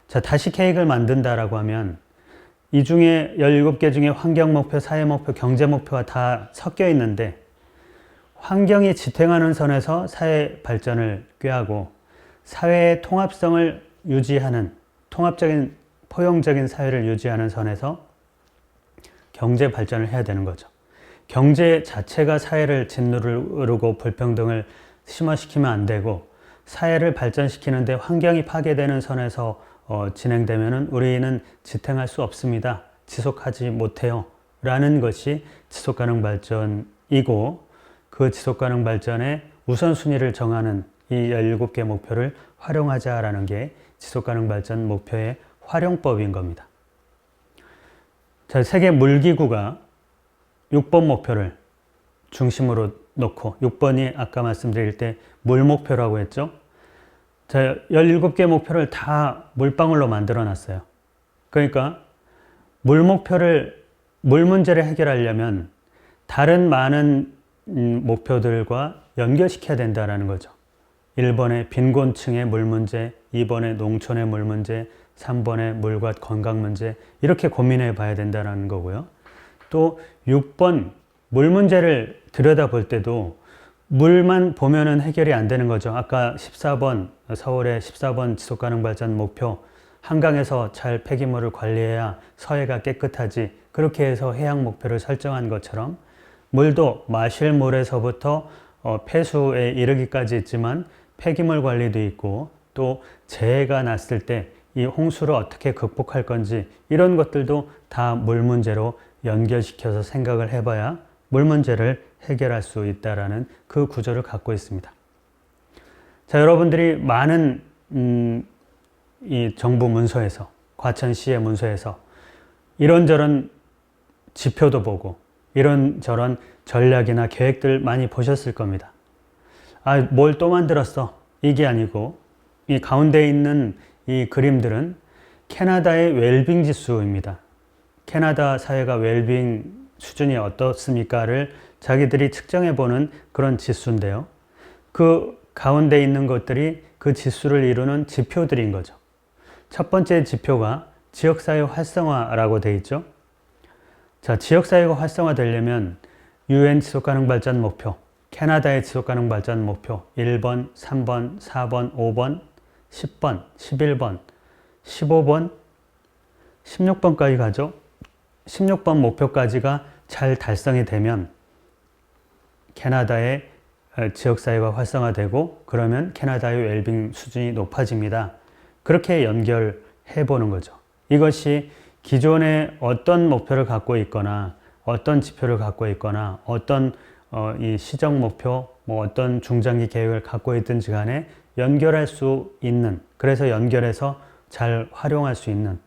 자, 다시 케이크를 만든다라고 하면 이 중에 17개 중에 환경 목표, 사회 목표, 경제 목표가 다 섞여 있는데 환경이 지탱하는 선에서 사회 발전을 꾀하고 사회의 통합성을 유지하는 통합적인 포용적인 사회를 유지하는 선에서 경제 발전을 해야 되는 거죠. 경제 자체가 사회를 짓누르고 불평등을 심화시키면 안 되고 사회를 발전시키는데 환경이 파괴되는 선에서 진행되면은 우리는 지탱할 수 없습니다. 지속하지 못해요. 라는 것이 지속가능 발전이고 그 지속가능 발전의 우선순위를 정하는 이 17개 목표를 활용하자라는 게 지속가능 발전 목표의 활용법인 겁니다. 자, 세계 물기구가 6번 목표를 중심으로 놓고 6번이 아까 말씀드릴 때 물 목표라고 했죠. 자, 17개 목표를 다 물방울로 만들어 놨어요. 그러니까 물 문제를 해결하려면 다른 많은 목표들과 연결시켜야 된다는 거죠. 1번의 빈곤층의 물 문제, 2번의 농촌의 물 문제, 3번의 물과 건강 문제, 이렇게 고민해 봐야 된다는 거고요. 또 6번 물 문제를 들여다볼 때도 물만 보면은 해결이 안 되는 거죠. 아까 14번, 서울의 14번 지속가능발전 목표, 한강에서 잘 폐기물을 관리해야 서해가 깨끗하지, 그렇게 해서 해양 목표를 설정한 것처럼 물도 마실 물에서부터 폐수에 이르기까지 있지만 폐기물 관리도 있고, 또 재해가 났을 때 이 홍수를 어떻게 극복할 건지, 이런 것들도 다 물 문제로 연결시켜서 생각을 해봐야 물 문제를 해결할 수 있다라는 그 구조를 갖고 있습니다. 자, 여러분들이 많은 이 정부 문서에서, 과천시의 문서에서 이런저런 지표도 보고 이런저런 전략이나 계획들 많이 보셨을 겁니다. 아, 뭘 또 만들었어? 이게 아니고, 이 가운데 있는 이 그림들은 캐나다의 웰빙 지수입니다. 캐나다 사회가 웰빙 수준이 어떻습니까를 자기들이 측정해 보는 그런 지수인데요. 그 가운데 있는 것들이 그 지수를 이루는 지표들인 거죠. 첫 번째 지표가 지역사회 활성화라고 되어 있죠. 자, 지역사회가 활성화되려면 UN 지속가능발전 목표, 캐나다의 지속가능발전 목표 1번, 3번, 4번, 5번, 10번, 11번, 15번, 16번까지 가죠. 16번 목표까지가 잘 달성이 되면 캐나다의 지역사회가 활성화되고, 그러면 캐나다의 웰빙 수준이 높아집니다. 그렇게 연결해 보는 거죠. 이것이 기존에 어떤 목표를 갖고 있거나 어떤 지표를 갖고 있거나 어떤 이 시정 목표, 뭐 어떤 중장기 계획을 갖고 있든지 간에 연결할 수 있는, 그래서 연결해서 잘 활용할 수 있는,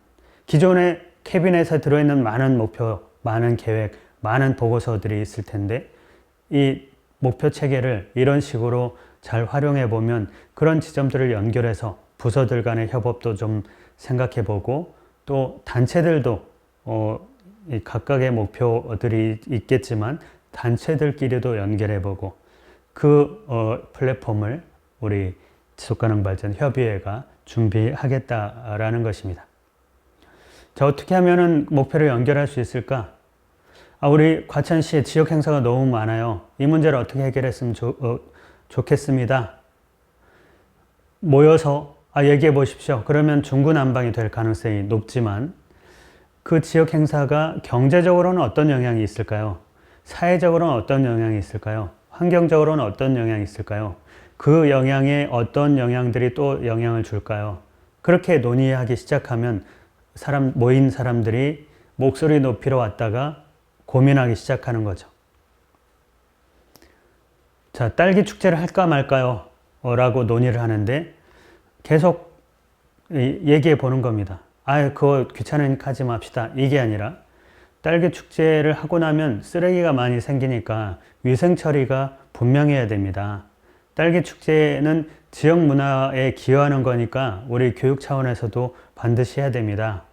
기존에 캐비넷에 들어있는 많은 목표, 많은 계획, 많은 보고서들이 있을 텐데 이 목표 체계를 이런 식으로 잘 활용해 보면 그런 지점들을 연결해서 부서들 간의 협업도 좀 생각해 보고, 또 단체들도 이 각각의 목표들이 있겠지만 단체들끼리도 연결해 보고, 그 플랫폼을 우리 지속가능발전 협의회가 준비하겠다라는 것입니다. 자, 어떻게 하면은 목표를 연결할 수 있을까? 우리 과천시에 지역 행사가 너무 많아요. 이 문제를 어떻게 해결했으면 좋겠습니다. 모여서 얘기해 보십시오. 그러면 중구난방이 될 가능성이 높지만, 그 지역 행사가 경제적으로는 어떤 영향이 있을까요? 사회적으로는 어떤 영향이 있을까요? 환경적으로는 어떤 영향이 있을까요? 그 영향에 어떤 영향들이 또 영향을 줄까요? 그렇게 논의하기 시작하면 모인 사람들이 목소리 높이러 왔다가 고민하기 시작하는 거죠. 자, 딸기 축제를 할까 말까요? 라고 논의를 하는데 계속 얘기해 보는 겁니다. 그거 귀찮으니까 하지 맙시다. 이게 아니라, 딸기 축제를 하고 나면 쓰레기가 많이 생기니까 위생 처리가 분명해야 됩니다. 딸기 축제는 지역 문화에 기여하는 거니까 우리 교육 차원에서도 반드시 해야 됩니다.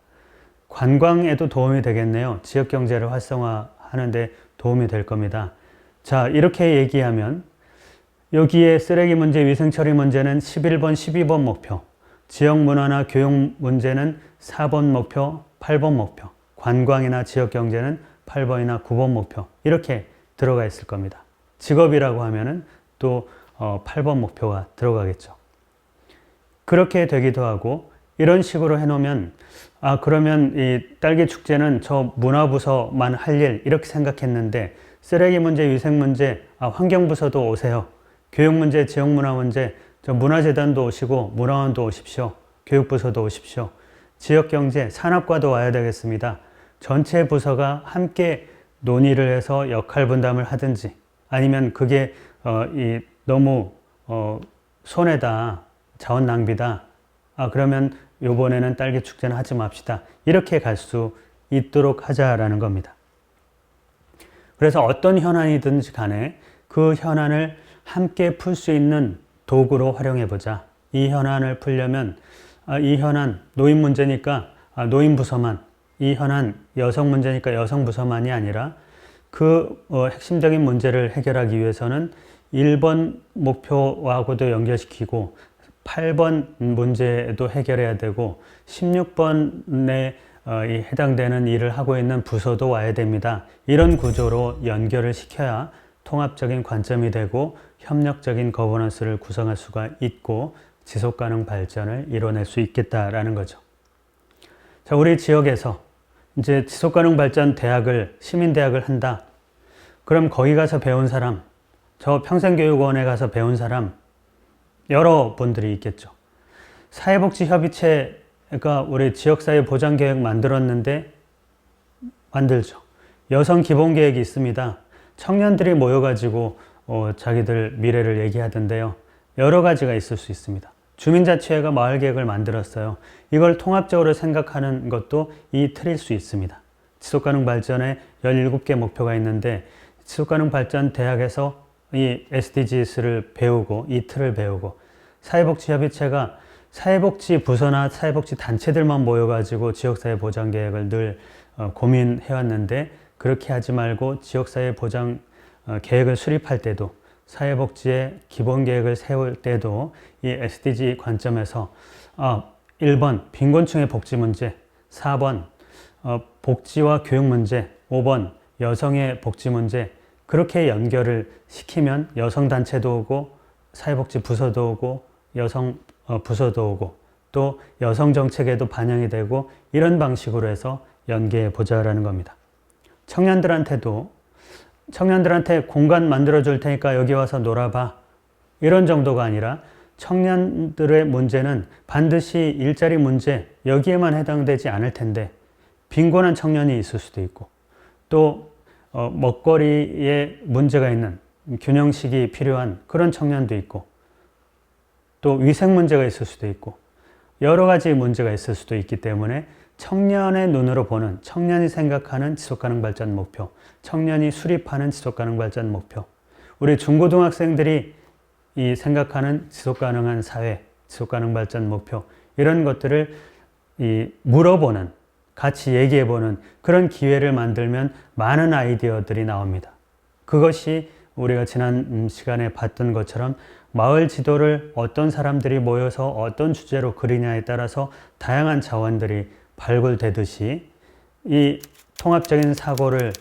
관광에도 도움이 되겠네요. 지역 경제를 활성화하는데 도움이 될 겁니다. 자, 이렇게 얘기하면 여기에 쓰레기 문제, 위생 처리 문제는 11번, 12번 목표, 지역 문화나 교육 문제는 4번 목표, 8번 목표, 관광이나 지역 경제는 8번이나 9번 목표, 이렇게 들어가 있을 겁니다. 직업이라고 하면은 또 8번 목표가 들어가겠죠. 그렇게 되기도 하고, 이런 식으로 해놓으면 그러면 이 딸기 축제는 저 문화부서만 할 일, 이렇게 생각했는데 쓰레기 문제, 위생 문제 환경부서도 오세요. 교육 문제, 지역 문화 문제 저 문화재단도 오시고 문화원도 오십시오. 교육부서도 오십시오. 지역 경제, 산업과도 와야 되겠습니다. 전체 부서가 함께 논의를 해서 역할 분담을 하든지, 아니면 그게 너무 손해다, 자원 낭비다. 그러면 요번에는 딸기 축제는 하지 맙시다. 이렇게 갈 수 있도록 하자라는 겁니다. 그래서 어떤 현안이든지 간에 그 현안을 함께 풀 수 있는 도구로 활용해 보자. 이 현안을 풀려면 이 현안 노인 문제니까 노인 부서만, 이 현안 여성 문제니까 여성 부서만이 아니라 그 핵심적인 문제를 해결하기 위해서는 1번 목표하고도 연결시키고 8번 문제도 해결해야 되고 16번에 해당되는 일을 하고 있는 부서도 와야 됩니다. 이런 구조로 연결을 시켜야 통합적인 관점이 되고 협력적인 거버넌스를 구성할 수가 있고 지속가능 발전을 이뤄낼 수 있겠다라는 거죠. 자, 우리 지역에서 이제 지속가능 발전 대학을, 시민대학을 한다. 그럼 거기 가서 배운 사람, 저 평생교육원에 가서 배운 사람, 여러 분들이 있겠죠. 사회복지협의체가 우리 지역사회 보장계획 만들었는데 만들죠. 여성 기본계획이 있습니다. 청년들이 모여가지고 자기들 미래를 얘기하던데요. 여러 가지가 있을 수 있습니다. 주민자치회가 마을계획을 만들었어요. 이걸 통합적으로 생각하는 것도 이 틀일 수 있습니다. 지속가능 발전에 17개 목표가 있는데 지속가능 발전 대학에서 이 SDGs를 배우고 이 틀을 배우고 사회복지협의체가 사회복지 부서나 사회복지 단체들만 모여가지고 지역사회 보장 계획을 늘 고민해왔는데 그렇게 하지 말고 지역사회 보장 계획을 수립할 때도 사회복지의 기본계획을 세울 때도 이 SDG 관점에서 1번 빈곤층의 복지 문제, 4번 복지와 교육 문제, 5번 여성의 복지 문제 그렇게 연결을 시키면 여성단체도 오고 사회복지 부서도 오고 여성 부서도 오고 또 여성정책에도 반영이 되고 이런 방식으로 해서 연계해 보자라는 겁니다. 청년들한테 공간 만들어 줄 테니까 여기 와서 놀아봐. 이런 정도가 아니라 청년들의 문제는 반드시 일자리 문제 여기에만 해당되지 않을 텐데 빈곤한 청년이 있을 수도 있고 또 먹거리에 문제가 있는 균형식이 필요한 그런 청년도 있고 또 위생 문제가 있을 수도 있고 여러 가지 문제가 있을 수도 있기 때문에 청년의 눈으로 보는 청년이 생각하는 지속가능 발전 목표, 청년이 수립하는 지속가능 발전 목표, 우리 중고등학생들이 이 생각하는 지속가능한 사회, 지속가능 발전 목표 이런 것들을 물어보는 같이 얘기해보는 그런 기회를 만들면 많은 아이디어들이 나옵니다. 그것이 우리가 지난 시간에 봤던 것처럼 마을 지도를 어떤 사람들이 모여서 어떤 주제로 그리냐에 따라서 다양한 자원들이 발굴되듯이 이 통합적인 사고를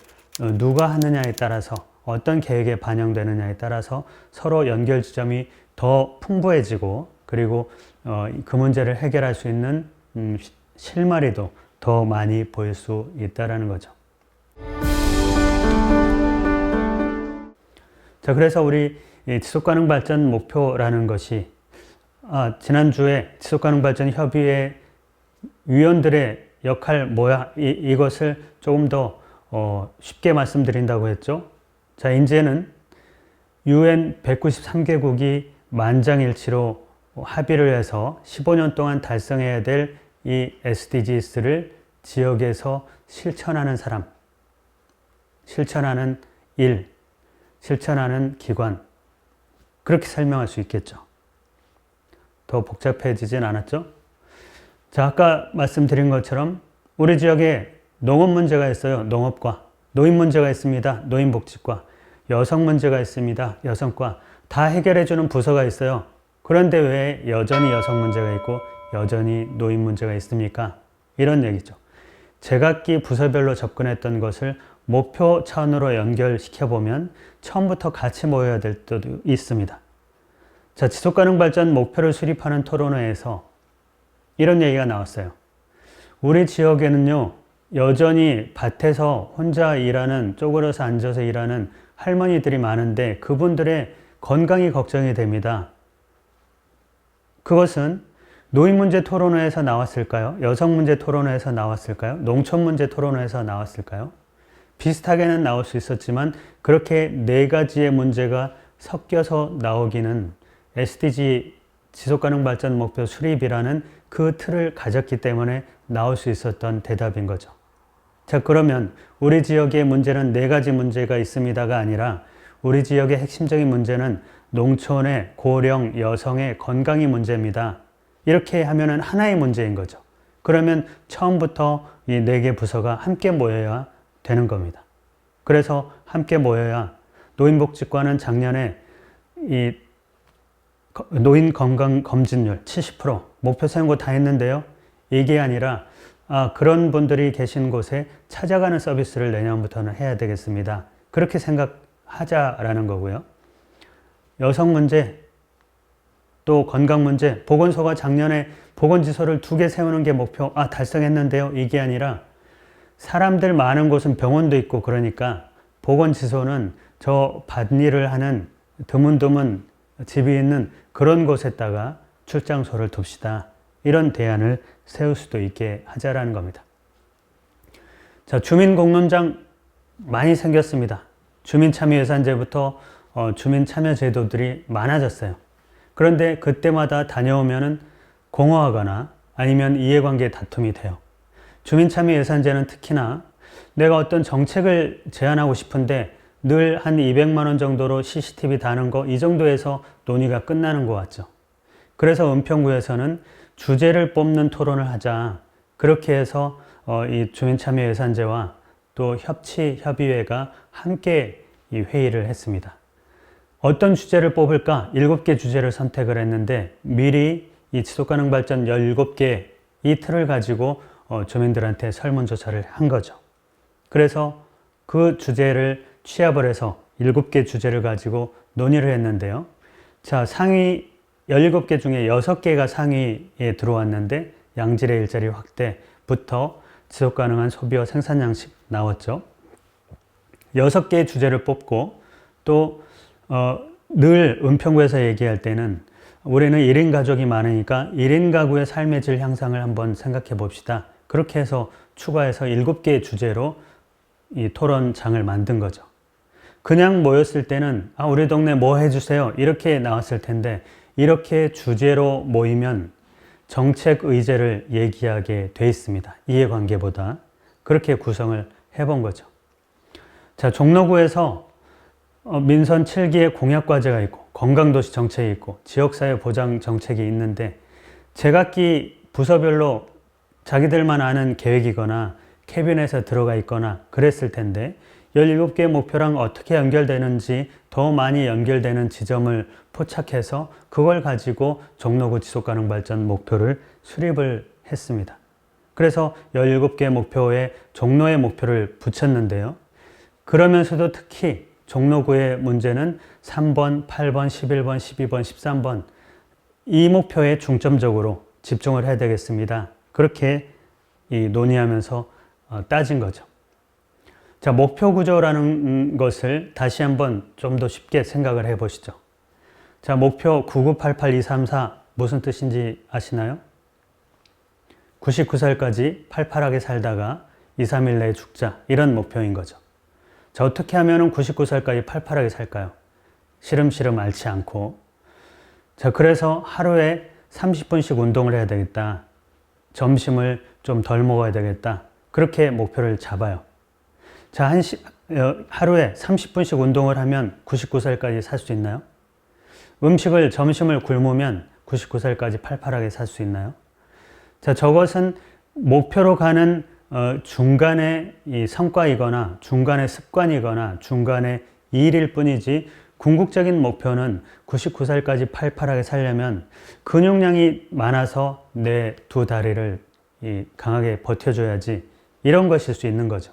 누가 하느냐에 따라서 어떤 계획에 반영되느냐에 따라서 서로 연결 지점이 더 풍부해지고 그리고 그 문제를 해결할 수 있는 실마리도 더 많이 보일 수 있다는 거죠. 자, 그래서 우리 지속가능 발전 목표라는 것이 지난주에 지속가능 발전 협의회 위원들의 역할 뭐야? 이것을 조금 더 쉽게 말씀드린다고 했죠. 자, 이제는 UN 193개국이 만장일치로 합의를 해서 15년 동안 달성해야 될 이 SDGs를 지역에서 실천하는 사람, 실천하는 일, 실천하는 기관 그렇게 설명할 수 있겠죠. 더 복잡해지진 않았죠? 자, 아까 말씀드린 것처럼 우리 지역에 농업 문제가 있어요. 농업과 노인 문제가 있습니다. 노인복지과 여성 문제가 있습니다. 여성과 다 해결해주는 부서가 있어요. 그런데 왜 여전히 여성 문제가 있고 여전히 노인 문제가 있습니까? 이런 얘기죠. 제각기 부서별로 접근했던 것을 목표 차원으로 연결시켜보면 처음부터 같이 모여야 될 때도 있습니다. 자, 지속가능 발전 목표를 수립하는 토론회에서 이런 얘기가 나왔어요. 우리 지역에는요, 여전히 밭에서 혼자 일하는, 쪼그려서 앉아서 일하는 할머니들이 많은데 그분들의 건강이 걱정이 됩니다. 그것은 노인 문제 토론회에서 나왔을까요? 여성 문제 토론회에서 나왔을까요? 농촌 문제 토론회에서 나왔을까요? 비슷하게는 나올 수 있었지만 그렇게 네 가지의 문제가 섞여서 나오기는 SDG 지속가능 발전 목표 수립이라는 그 틀을 가졌기 때문에 나올 수 있었던 대답인 거죠. 자, 그러면 우리 지역의 문제는 네 가지 문제가 있습니다가 아니라 우리 지역의 핵심적인 문제는 농촌의 고령 여성의 건강이 문제입니다. 이렇게 하면은 하나의 문제인 거죠. 그러면 처음부터 이 네 개 부서가 함께 모여야 되는 겁니다. 그래서 함께 모여야 노인복지과는 작년에 이 노인 건강 검진율 70% 목표 세운 거 다 했는데요. 이게 아니라 그런 분들이 계신 곳에 찾아가는 서비스를 내년부터는 해야 되겠습니다. 그렇게 생각하자라는 거고요. 여성 문제, 또 건강 문제, 보건소가 작년에 보건지소를 2개 세우는 게 목표, 달성했는데요. 이게 아니라 사람들 많은 곳은 병원도 있고 그러니까 보건지소는 저 밭일을 하는 드문드문 집이 있는 그런 곳에다가 출장소를 둡시다. 이런 대안을 세울 수도 있게 하자라는 겁니다. 자, 주민공론장 많이 생겼습니다. 주민참여예산제부터 주민참여제도들이 많아졌어요. 그런데 그때마다 다녀오면은 공허하거나 아니면 이해관계 다툼이 돼요. 주민참여예산제는 특히나 내가 어떤 정책을 제안하고 싶은데 늘 한 200만 원 정도로 CCTV 다는 거 이 정도에서 논의가 끝나는 것 같죠. 그래서 은평구에서는 주제를 뽑는 토론을 하자. 그렇게 해서 이 주민참여예산제와 또 협의회가 함께 이 회의를 했습니다. 어떤 주제를 뽑을까? 7개 주제를 선택을 했는데 미리 이 지속가능 발전 17개 이 틀을 가지고 주민들한테 설문조사를 한 거죠. 그래서 그 주제를 취합을 해서 7개 주제를 가지고 논의를 했는데요. 자, 상위 17개 중에 6개가 상위에 들어왔는데 양질의 일자리 확대부터 지속가능한 소비와 생산 양식 나왔죠. 6개의 주제를 뽑고 또 늘 은평구에서 얘기할 때는 우리는 1인 가족이 많으니까 1인 가구의 삶의 질 향상을 한번 생각해 봅시다. 그렇게 해서 추가해서 7개의 주제로 이 토론장을 만든 거죠. 그냥 모였을 때는 우리 동네 뭐 해주세요 이렇게 나왔을 텐데 이렇게 주제로 모이면 정책 의제를 얘기하게 돼 있습니다. 이해관계보다. 그렇게 구성을 해본 거죠. 자, 종로구에서 민선 7기의 공약과제가 있고 건강도시 정책이 있고 지역사회 보장 정책이 있는데 제각기 부서별로 자기들만 아는 계획이거나 캐비넷에 들어가 있거나 그랬을 텐데 17개의 목표랑 어떻게 연결되는지 더 많이 연결되는 지점을 포착해서 그걸 가지고 종로구 지속가능 발전 목표를 수립을 했습니다. 그래서 17개 목표에 종로의 목표를 붙였는데요. 그러면서도 특히 종로구의 문제는 3번, 8번, 11번, 12번, 13번 이 목표에 중점적으로 집중을 해야 되겠습니다. 그렇게 논의하면서 따진 거죠. 자, 목표 구조라는 것을 다시 한번 좀 더 쉽게 생각을 해 보시죠. 자, 목표 9988234 무슨 뜻인지 아시나요? 99살까지 팔팔하게 살다가 2, 3일 내에 죽자 이런 목표인 거죠. 자, 어떻게 하면 99살까지 팔팔하게 살까요? 시름시름 앓지 않고. 자, 그래서 하루에 30분씩 운동을 해야 되겠다. 점심을 좀 덜 먹어야 되겠다. 그렇게 목표를 잡아요. 자, 하루에 30분씩 운동을 하면 99살까지 살 수 있나요? 점심을 굶으면 99살까지 팔팔하게 살 수 있나요? 자, 저것은 목표로 가는 중간의 이 성과이거나 중간의 습관이거나 중간의 일일 뿐이지 궁극적인 목표는 99살까지 팔팔하게 살려면 근육량이 많아서 내 두 다리를 강하게 버텨줘야지 이런 것일 수 있는 거죠.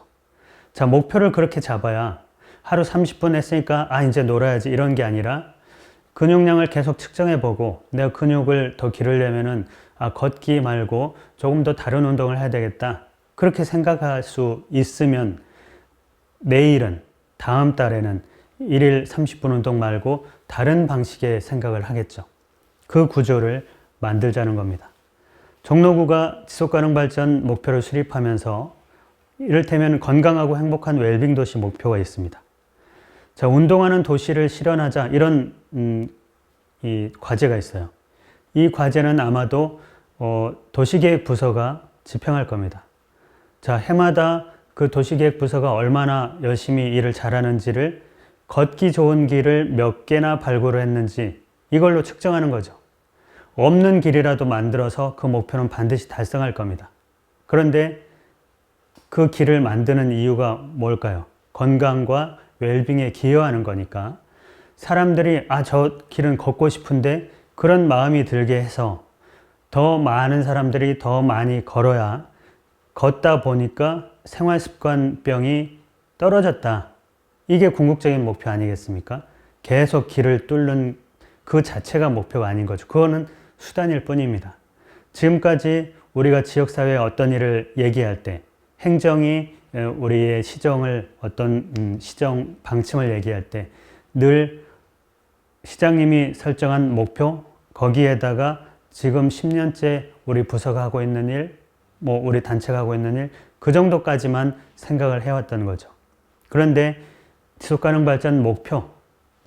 자, 목표를 그렇게 잡아야 하루 30분 했으니까 이제 놀아야지 이런 게 아니라 근육량을 계속 측정해 보고 내가 근육을 더 기르려면은 걷기 말고 조금 더 다른 운동을 해야 되겠다. 그렇게 생각할 수 있으면 내일은 다음 달에는 1일 30분 운동 말고 다른 방식의 생각을 하겠죠. 그 구조를 만들자는 겁니다. 종로구가 지속가능 발전 목표를 수립하면서 이를테면 건강하고 행복한 웰빙 도시 목표가 있습니다. 자, 운동하는 도시를 실현하자 이런 이 과제가 있어요. 이 과제는 아마도 도시계획 부서가 집행할 겁니다. 자, 해마다 그 도시계획 부서가 얼마나 열심히 일을 잘하는지를 걷기 좋은 길을 몇 개나 발굴을 했는지 이걸로 측정하는 거죠. 없는 길이라도 만들어서 그 목표는 반드시 달성할 겁니다. 그런데 그 길을 만드는 이유가 뭘까요? 건강과 웰빙에 기여하는 거니까 사람들이 저 길은 걷고 싶은데 그런 마음이 들게 해서 더 많은 사람들이 더 많이 걸어야 걷다 보니까 생활습관병이 떨어졌다. 이게 궁극적인 목표 아니겠습니까? 계속 길을 뚫는 그 자체가 목표가 아닌 거죠. 그거는 수단일 뿐입니다. 지금까지 우리가 지역사회의 어떤 일을 얘기할 때 행정이 우리의 시정을 어떤 시정 방침을 얘기할 때 늘 시장님이 설정한 목표 거기에다가 지금 10년째 우리 부서가 하고 있는 일, 우리 단체가 하고 있는 일, 그 정도까지만 생각을 해왔던 거죠. 그런데 지속가능 발전 목표,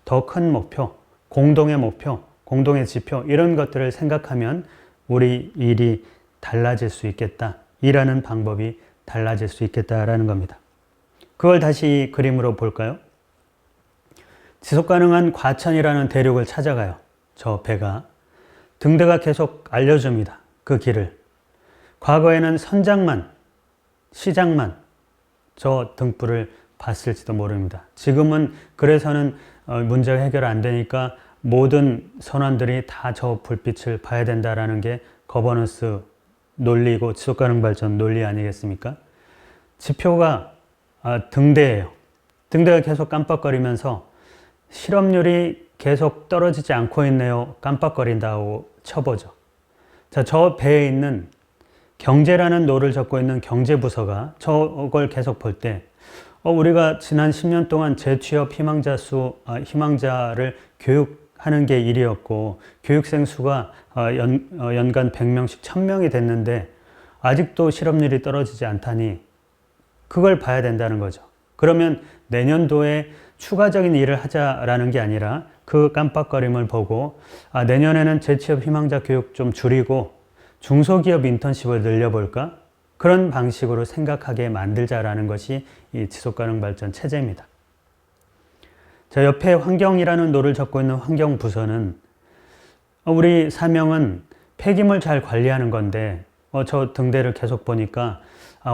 더 큰 목표, 공동의 목표, 공동의 지표 이런 것들을 생각하면 우리 일이 달라질 수 있겠다. 일하는 방법이 달라질 수 있겠다라는 겁니다. 그걸 다시 그림으로 볼까요? 지속가능한 과천이라는 대륙을 찾아가요. 저 배가. 등대가 계속 알려줍니다. 그 길을. 과거에는 선장만, 시장만 저 등불을 봤을지도 모릅니다. 지금은 그래서는 문제가 해결 안 되니까 모든 선원들이 다 저 불빛을 봐야 된다라는 게 거버넌스 논리고 지속가능 발전 논리 아니겠습니까? 지표가 등대예요. 등대가 계속 깜빡거리면서 실업률이 계속 떨어지지 않고 있네요. 깜빡거린다고 쳐보죠. 자, 저 배에 있는 경제라는 노를 적고 있는 경제부서가 저걸 계속 볼 때 우리가 지난 10년 동안 재취업 희망자를 교육하는 게 일이었고 교육생 수가 연간 100명씩 1000명이 됐는데 아직도 실업률이 떨어지지 않다니 그걸 봐야 된다는 거죠. 그러면 내년도에 추가적인 일을 하자라는 게 아니라 그 깜빡거림을 보고 내년에는 재취업 희망자 교육 좀 줄이고 중소기업 인턴십을 늘려볼까? 그런 방식으로 생각하게 만들자라는 것이 이 지속가능 발전 체제입니다. 자, 옆에 환경이라는 노를 적고 있는 환경부서는 우리 사명은 폐기물 잘 관리하는 건데 저 등대를 계속 보니까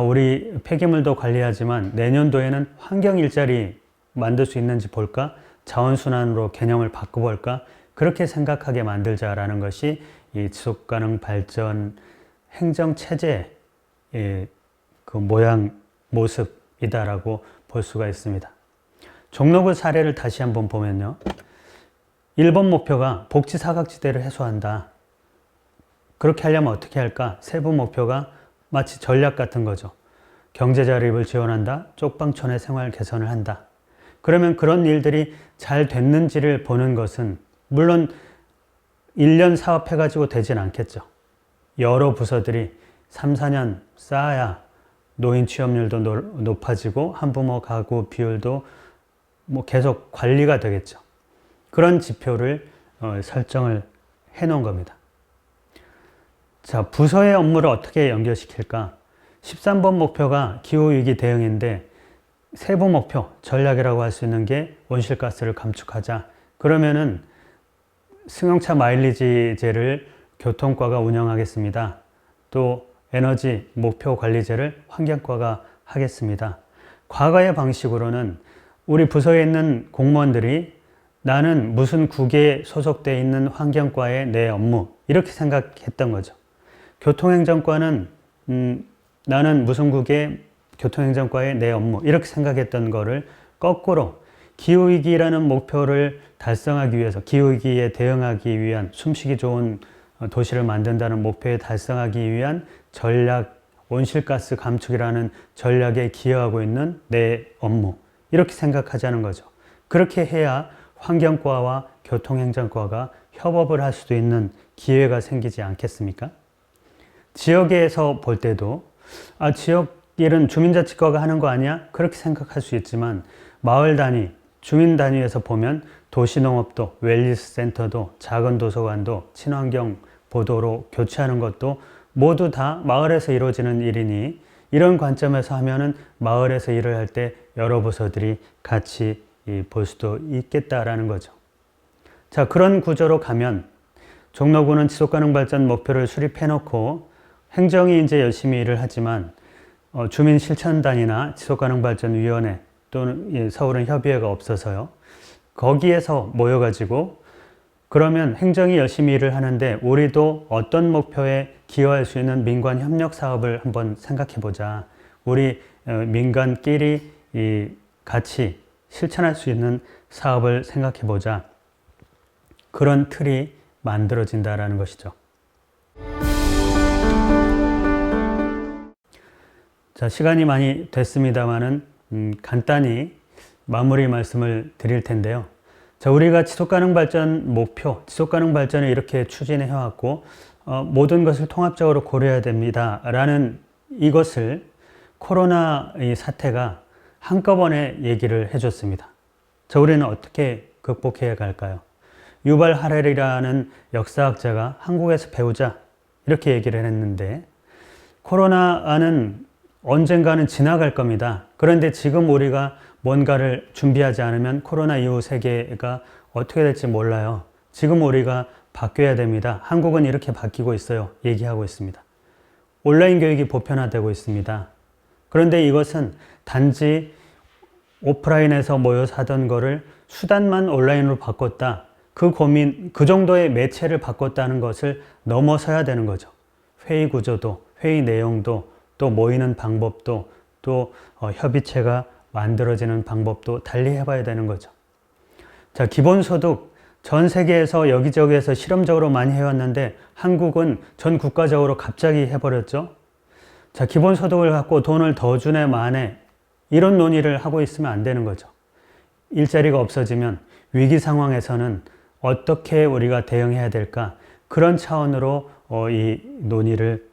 우리 폐기물도 관리하지만 내년도에는 환경 일자리 만들 수 있는지 볼까? 자원순환으로 개념을 바꿔볼까? 그렇게 생각하게 만들자라는 것이 이 지속가능 발전 행정체제의 그 모양, 모습이다라고 볼 수가 있습니다. 종로구 사례를 다시 한번 보면요. 1번 목표가 복지 사각지대를 해소한다. 그렇게 하려면 어떻게 할까? 세부 목표가 마치 전략 같은 거죠. 경제 자립을 지원한다. 쪽방촌의 생활 개선을 한다. 그러면 그런 일들이 잘 됐는지를 보는 것은 물론 1년 사업해가지고 되진 않겠죠. 여러 부서들이 3, 4년 쌓아야 노인 취업률도 높아지고 한부모 가구 비율도 계속 관리가 되겠죠. 그런 지표를 설정을 해 놓은 겁니다. 자, 부서의 업무를 어떻게 연결시킬까? 13번 목표가 기후위기 대응인데 세부 목표, 전략이라고 할 수 있는 게 온실가스를 감축하자. 그러면은 승용차 마일리지제를 교통과가 운영하겠습니다. 또 에너지 목표 관리제를 환경과가 하겠습니다. 과거의 방식으로는 우리 부서에 있는 공무원들이 나는 무슨 국에 소속되어 있는 환경과의 내 업무 이렇게 생각했던 거죠. 교통행정과는 나는 무슨 국의 교통행정과의 내 업무 이렇게 생각했던 거를 거꾸로 기후위기라는 목표를 달성하기 위해서 기후위기에 대응하기 위한 숨쉬기 좋은 도시를 만든다는 목표에 달성하기 위한 전략 온실가스 감축이라는 전략에 기여하고 있는 내 업무 이렇게 생각하자는 거죠. 그렇게 해야 환경과와 교통행정과가 협업을 할 수도 있는 기회가 생기지 않겠습니까? 지역에서 볼 때도 지역 일은 주민자치과가 하는 거 아니야? 그렇게 생각할 수 있지만 마을 단위, 주민 단위에서 보면 도시농업도, 웰니스 센터도, 작은 도서관도, 친환경 보도로 교체하는 것도 모두 다 마을에서 이루어지는 일이니 이런 관점에서 하면은 마을에서 일을 할 때 여러 부서들이 같이 볼 수도 있겠다라는 거죠. 자, 그런 구조로 가면 종로구는 지속가능발전 목표를 수립해놓고 행정이 이제 열심히 일을 하지만 주민실천단이나 지속가능발전위원회 또는 서울은 협의회가 없어서요. 거기에서 모여가지고 그러면 행정이 열심히 일을 하는데 우리도 어떤 목표에 기여할 수 있는 민관 협력 사업을 한번 생각해 보자. 우리 민간끼리 같이 실천할 수 있는 사업을 생각해 보자. 그런 틀이 만들어진다라는 것이죠. 자, 시간이 많이 됐습니다만은 간단히 마무리 말씀을 드릴 텐데요. 자, 우리가 지속가능발전 목표, 지속가능발전을 이렇게 추진해 왔고 모든 것을 통합적으로 고려해야 됩니다. 라는 이것을 코로나 이 사태가 한꺼번에 얘기를 해줬습니다. 자, 우리는 어떻게 극복해야 할까요? 유발 하렐이라는 역사학자가 한국에서 배우자 이렇게 얘기를 했는데 코로나는 언젠가는 지나갈 겁니다. 그런데 지금 우리가 뭔가를 준비하지 않으면 코로나 이후 세계가 어떻게 될지 몰라요. 지금 우리가 바뀌어야 됩니다. 한국은 이렇게 바뀌고 있어요. 얘기하고 있습니다. 온라인 교육이 보편화되고 있습니다. 그런데 이것은 단지 오프라인에서 모여서 하던 거를 수단만 온라인으로 바꿨다. 그 정도의 매체를 바꿨다는 것을 넘어서야 되는 거죠. 회의 구조도, 회의 내용도, 또 모이는 방법도, 또 협의체가 만들어지는 방법도 달리 해봐야 되는 거죠. 자, 기본소득 전 세계에서 여기저기에서 실험적으로 많이 해왔는데 한국은 전 국가적으로 갑자기 해버렸죠. 자, 기본소득을 갖고 돈을 더 주네 마네 이런 논의를 하고 있으면 안 되는 거죠. 일자리가 없어지면 위기 상황에서는 어떻게 우리가 대응해야 될까 그런 차원으로 이 논의를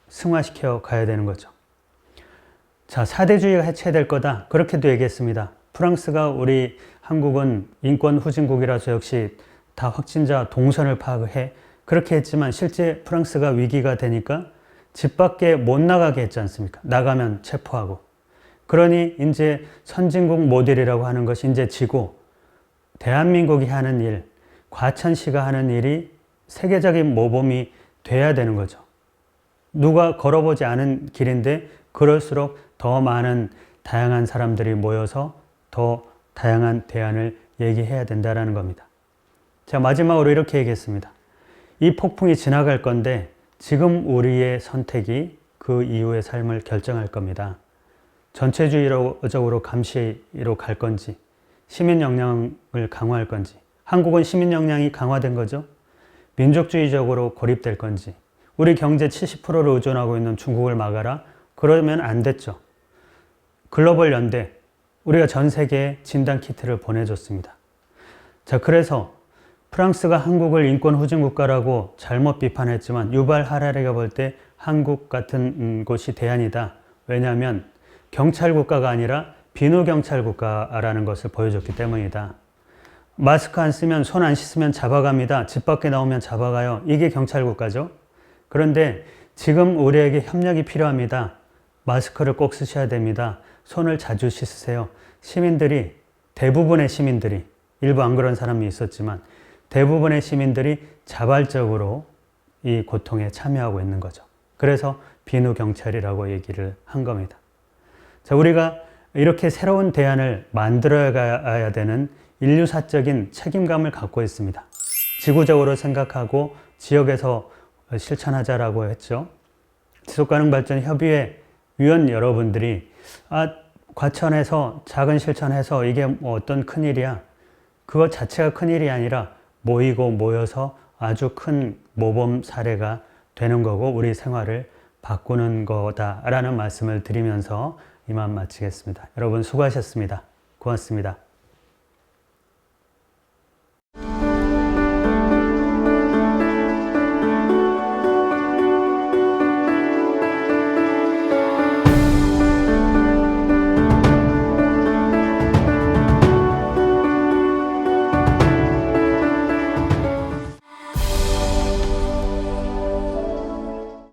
승화시켜 가야 되는 거죠. 자, 사대주의가 해체될 거다. 그렇게도 얘기했습니다. 프랑스가 우리 한국은 인권 후진국이라서 역시 다 확진자 동선을 파악해 그렇게 했지만 실제 프랑스가 위기가 되니까 집 밖에 못 나가게 했지 않습니까? 나가면 체포하고. 그러니 이제 선진국 모델이라고 하는 것이 이제 지고 대한민국이 하는 일, 과천시가 하는 일이 세계적인 모범이 돼야 되는 거죠. 누가 걸어보지 않은 길인데 그럴수록 더 많은 다양한 사람들이 모여서 더 다양한 대안을 얘기해야 된다는 겁니다. 자, 마지막으로 이렇게 얘기했습니다. 이 폭풍이 지나갈 건데 지금 우리의 선택이 그 이후의 삶을 결정할 겁니다. 전체주의적으로 감시로 갈 건지 시민 역량을 강화할 건지 한국은 시민 역량이 강화된 거죠. 민족주의적으로 고립될 건지 우리 경제 70%를 의존하고 있는 중국을 막아라? 그러면 안 됐죠. 글로벌 연대, 우리가 전 세계에 진단키트를 보내줬습니다. 자, 그래서 프랑스가 한국을 인권 후진국가라고 잘못 비판했지만 유발 하라리가 볼 때 한국 같은 곳이 대안이다. 왜냐하면 경찰국가가 아니라 비누경찰국가라는 것을 보여줬기 때문이다. 마스크 안 쓰면 손 안 씻으면 잡아갑니다. 집 밖에 나오면 잡아가요. 이게 경찰국가죠. 그런데 지금 우리에게 협력이 필요합니다. 마스크를 꼭 쓰셔야 됩니다. 손을 자주 씻으세요. 시민들이, 대부분의 시민들이, 일부 안 그런 사람이 있었지만 대부분의 시민들이 자발적으로 이 고통에 참여하고 있는 거죠. 그래서 비누경찰이라고 얘기를 한 겁니다. 자, 우리가 이렇게 새로운 대안을 만들어 가야 되는 인류사적인 책임감을 갖고 있습니다. 지구적으로 생각하고 지역에서 실천하자라고 했죠. 지속가능발전협의회 위원 여러분들이 과천에서 작은 실천해서 이게 뭐 어떤 큰일이야. 그것 자체가 큰일이 아니라 모이고 모여서 아주 큰 모범 사례가 되는 거고 우리 생활을 바꾸는 거다라는 말씀을 드리면서 이만 마치겠습니다. 여러분 수고하셨습니다. 고맙습니다.